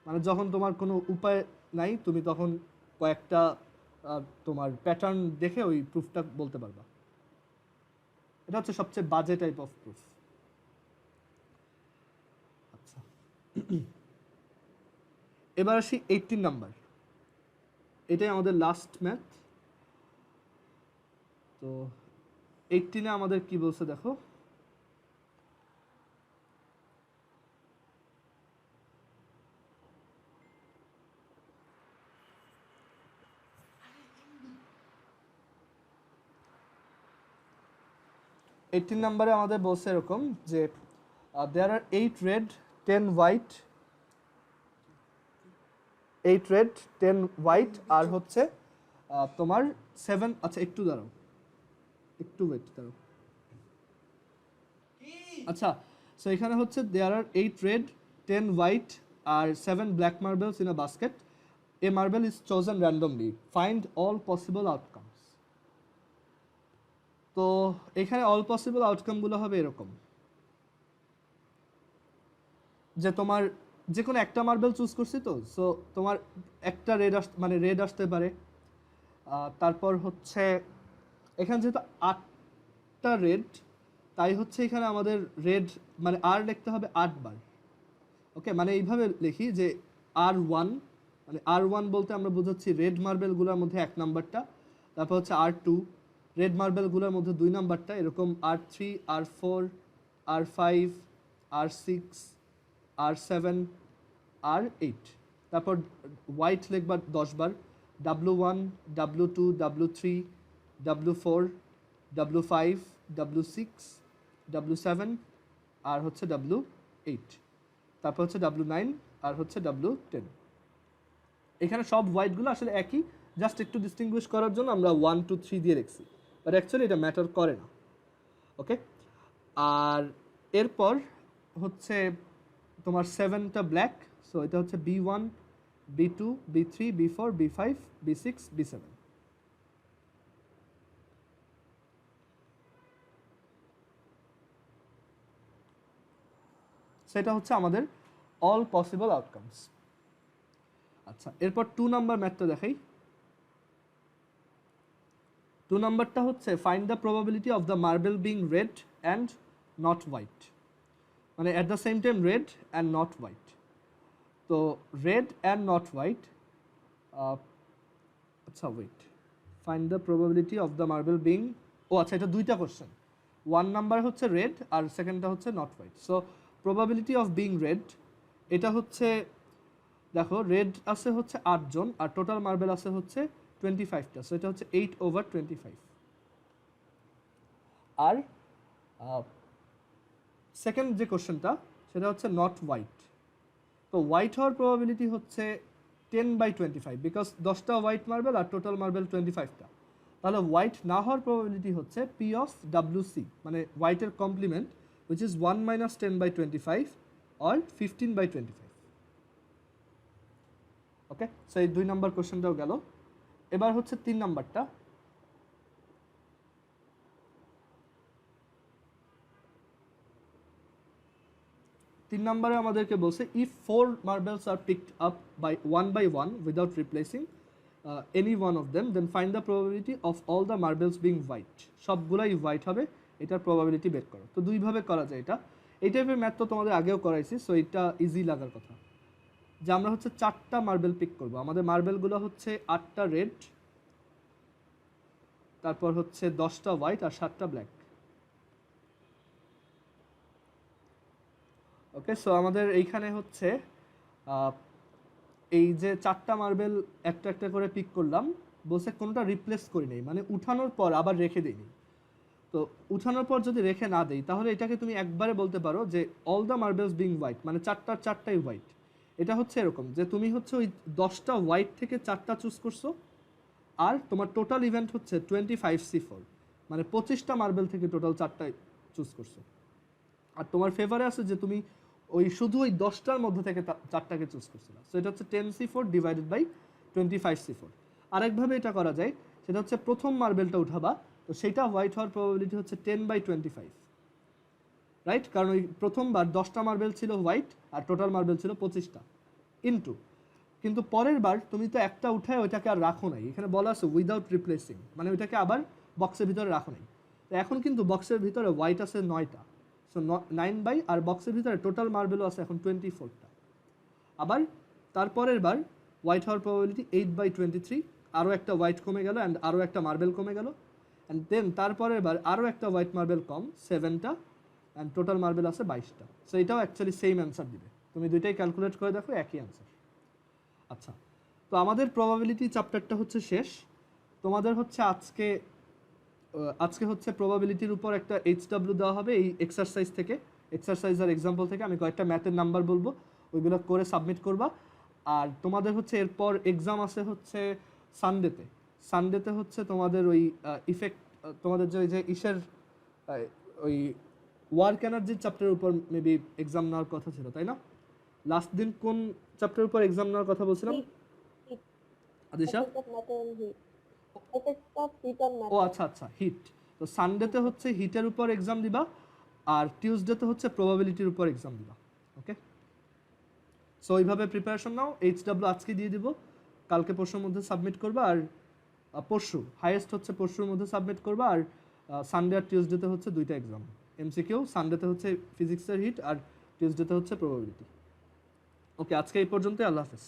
মানে যখন তোমার কোনো উপায় নাই তুমি তখন কয়েকটা তোমার প্যাটার্ন দেখে ওই প্রুফটা বলতে পারবা। এটা হচ্ছে সবচেয়ে বাজে টাইপ অফ প্রুফ। আচ্ছা, এবার আসি 18 নাম্বার। এটাই আমাদের লাস্ট ম্যাথ। তো 18-এ আমাদের কি বলছে দেখো, নাম্বারে আমাদের বলছে এরকম যে দেয়ার are 8 red 10 white, 8 red 10 white আর হচ্ছে তোমার 7, আচ্ছা একটু দাঁড়াও, একটু ওয়েট দাঁড়াও। আচ্ছা, সো এখানে হচ্ছে দেয়ার আর 8 রেড 10 হোয়াইট আর 7 black marbles in a basket, a marble is chosen randomly, find all possible outcomes. তো এখানে অল পসিবল আউটকামগুলো হবে এরকম যে তোমার যে কোনো একটা মার্বেল চুজ করছি, তো সো তোমার একটা রেড আসতে পারে, তারপর হচ্ছে এখানে যেহেতু 8টা রেড, তাই হচ্ছে এখানে আমাদের রেড মানে আর লিখতে হবে 8 বার। ওকে, মানে এইভাবে লিখি যে R1, মানে R1 বলতে আমরা বোঝাচ্ছি রেড মার্বেলগুলোর মধ্যে 1 নাম্বারটা, তারপর হচ্ছে R2 রেড মার্বেলগুলোর মধ্যে 2 নাম্বারটা, এরকম R3 R4 R5 R6 R7 R8, তারপর হোয়াইট লিখবার 10 বার, W1 W2 W3 W4 W5 W6 W7 আর হচ্ছে W8, তারপর হচ্ছে W9 আর হচ্ছে W10। এখানে সব হোয়াইটগুলো আসলে একই, জাস্ট একটু ডিস্টিংগুইশ করার জন্য আমরা 1 2 3 দিয়ে রেখেছি, বাট অ্যাকচুয়ালি এটা ম্যাটার করে না। ওকে, আর এরপর হচ্ছে তোমার 7টা ব্ল্যাক, সো এটা হচ্ছে B1 B2 B3 B4 B5 B6 B7। সেটা হচ্ছে আমাদের অল পসিবল আউটকামস। আচ্ছা, এরপর 2 নাম্বার ম্যাথটা দেখাই। 2 নাম্বারটা হচ্ছে find the probability of the marble being red and not white, মানে at the same time red and not white. তো রেড অ্যান্ড নট হোয়াইট, আচ্ছা wait, find the probability of the marble being, ও আচ্ছা এটা 2টা question, 1 number হচ্ছে red আর সেকেন্ডটা হচ্ছে not white. So probability of being red, এটা হচ্ছে দেখো রেড আছে হচ্ছে 8 জন আর টোটাল মার্বেল আছে হচ্ছে 25টা, সো এটা হচ্ছে 8/25। আর সেকেন্ড যে কোশ্চেনটা সেটা হচ্ছে নট হোয়াইট, তো হোয়াইট হওয়ার প্রবাবিলিটি হচ্ছে 10/25, বিকজ 10টা হোয়াইট মার্বেল আর টোটাল মার্বেল 25টা, তাহলে হোয়াইট না হওয়ার প্রবাবিলিটি হচ্ছে P/WC, মানে হোয়াইটের complement, which is 1 - 10/25 or 15/25। Okay, so এই 2 নাম্বার কোশ্চেনটাও গেল। এবার হচ্ছে 3 নাম্বারটা। 3 নম্বরে আমাদেরকে বলছে if 4 marbles are picked up by one by one without replacing any one of them, then find the probability of all the marbles being white. সবগুলাই white হবে, এটার প্রবাবিলিটি বের করো। তো 2ভাবে করা যায় এটা। এই টাইপের ম্যাথ তো তোমাদের আগেও করাইছি, সো এটা ইজি লাগার কথা। যে আমরা হচ্ছে 4টা মার্বেল পিক করব, আমাদের মার্বেলগুলো হচ্ছে 8টা রেড, তারপর হচ্ছে 10টা হোয়াইট আর 7টা ব্ল্যাক। ওকে, সো আমাদের এইখানে হচ্ছে এই যে 4টা মার্বেল একটা একটা করে পিক করলাম, বলছে কোনোটা রিপ্লেস করি নেই, মানে উঠানোর পর আবার রেখে দিইনি। তো উঠানোর পর যদি রেখে না দেই তাহলে এটাকে তুমি একবারে বলতে পারো যে all the marbles being white, মানে 4টাই হোয়াইট। এটা হচ্ছে এরকম যে তুমি হচ্ছে ওই 10টা হোয়াইট থেকে 4টা চুজ করছো, আর তোমার টোটাল ইভেন্ট হচ্ছে 25C4, মানে 25টা মার্বেল থেকে টোটাল 4টাই চুজ করছো। আর তোমার ফেভারে আছে যে তুমি ওই শুধু ওই 10টার মধ্যে থেকে 4টাকে চুজ করছিল, সো এটা হচ্ছে 10C4 ডিভাইডেড বাই 25C4। আরেকভাবে এটা করা যায়, সেটা হচ্ছে প্রথম মার্বেলটা উঠাবা, তো সেটা হোয়াইট হওয়ার প্রবাবিলিটি হচ্ছে 10/25, রাইট? কারণ ওই প্রথমবার 10টা মার্বেল ছিল হোয়াইট আর টোটাল মার্বেল ছিল 25টা, ইনটু কিন্তু পরের বার তুমি তো একটা উঠায় ওইটাকে আর রাখো নাই, এখানে বলা আছে উইদাউট রিপ্লেসিং, মানে ওইটাকে আবার বক্সের ভিতরে রাখো নাই। তো এখন কিন্তু বক্সের ভিতরে হোয়াইট আছে 9টা, সো 9 আর বক্সের ভিতরে টোটাল মার্বেলও আছে এখন 24টা। আবার তারপরের বার হোয়াইট হওয়ার প্রবাবিলিটি 8/23, আরও একটা হোয়াইট কমে গেল অ্যান্ড আরও একটা মার্বেল কমে গেল অ্যান্ড দেন তারপরের বার আরও একটা হোয়াইট মার্বেল কম 7টা অ্যান্ড টোটাল মার্বেল আছে 22টা। সো এটাও অ্যাকচুয়ালি সেম অ্যান্সার দিবে, তুমি দুইটাই ক্যালকুলেট করে দেখো একই অ্যান্সার। আচ্ছা, তো আমাদের প্রবাবিলিটি চ্যাপ্টারটা হচ্ছে শেষ। তোমাদের হচ্ছে আজকে হচ্ছে প্রবাবিলিটির উপর একটা HW দেওয়া হবে এই এক্সারসাইজ থেকে, এক্সারসাইজ আর এক্সাম্পল থেকে। আমি কয়েকটা ম্যাথের নাম্বার বলবো, ওইগুলো করে সাবমিট করবা। আর তোমাদের হচ্ছে এরপর এক্সাম আছে হচ্ছে সানডেতে হচ্ছে তোমাদের ওই ইফেক্ট, তোমাদের যে ইসের ওই ওয়ার্ক এনার্জির চ্যাপ্টারের উপর মেবি এক্সাম নেওয়ার কথা ছিল, তাই না? লাস্ট দিন কোন চ্যাপ্টারের উপর এক্সাম নেওয়ার কথা বলছিলাম আদিশা? ও আচ্ছা হিট। তো সানডেতে হচ্ছে হিটের উপর এক্সাম দিবা আর টিউসডেতে হচ্ছে প্রবাবিলিটির উপর এক্সাম দিবা। ওকে, সো ওইভাবে প্রিপারেশন নাও। HW আজকে দিয়ে দিব, কালকে পরশুর মধ্যে সাবমিট করবা। আর পরশু হাইয়েস্ট হচ্ছে পরশুর মধ্যে সাবমিট করবা। আর সানডে আর টিউসডেতে হচ্ছে দুইটা এক্সাম, MCQ। সানডেতে হচ্ছে ফিজিক্সের হিট আর টিউসডেতে হচ্ছে প্রবাবিলিটি। ওকে, আজকে এই পর্যন্তই। আল্লাহ হাফেজ।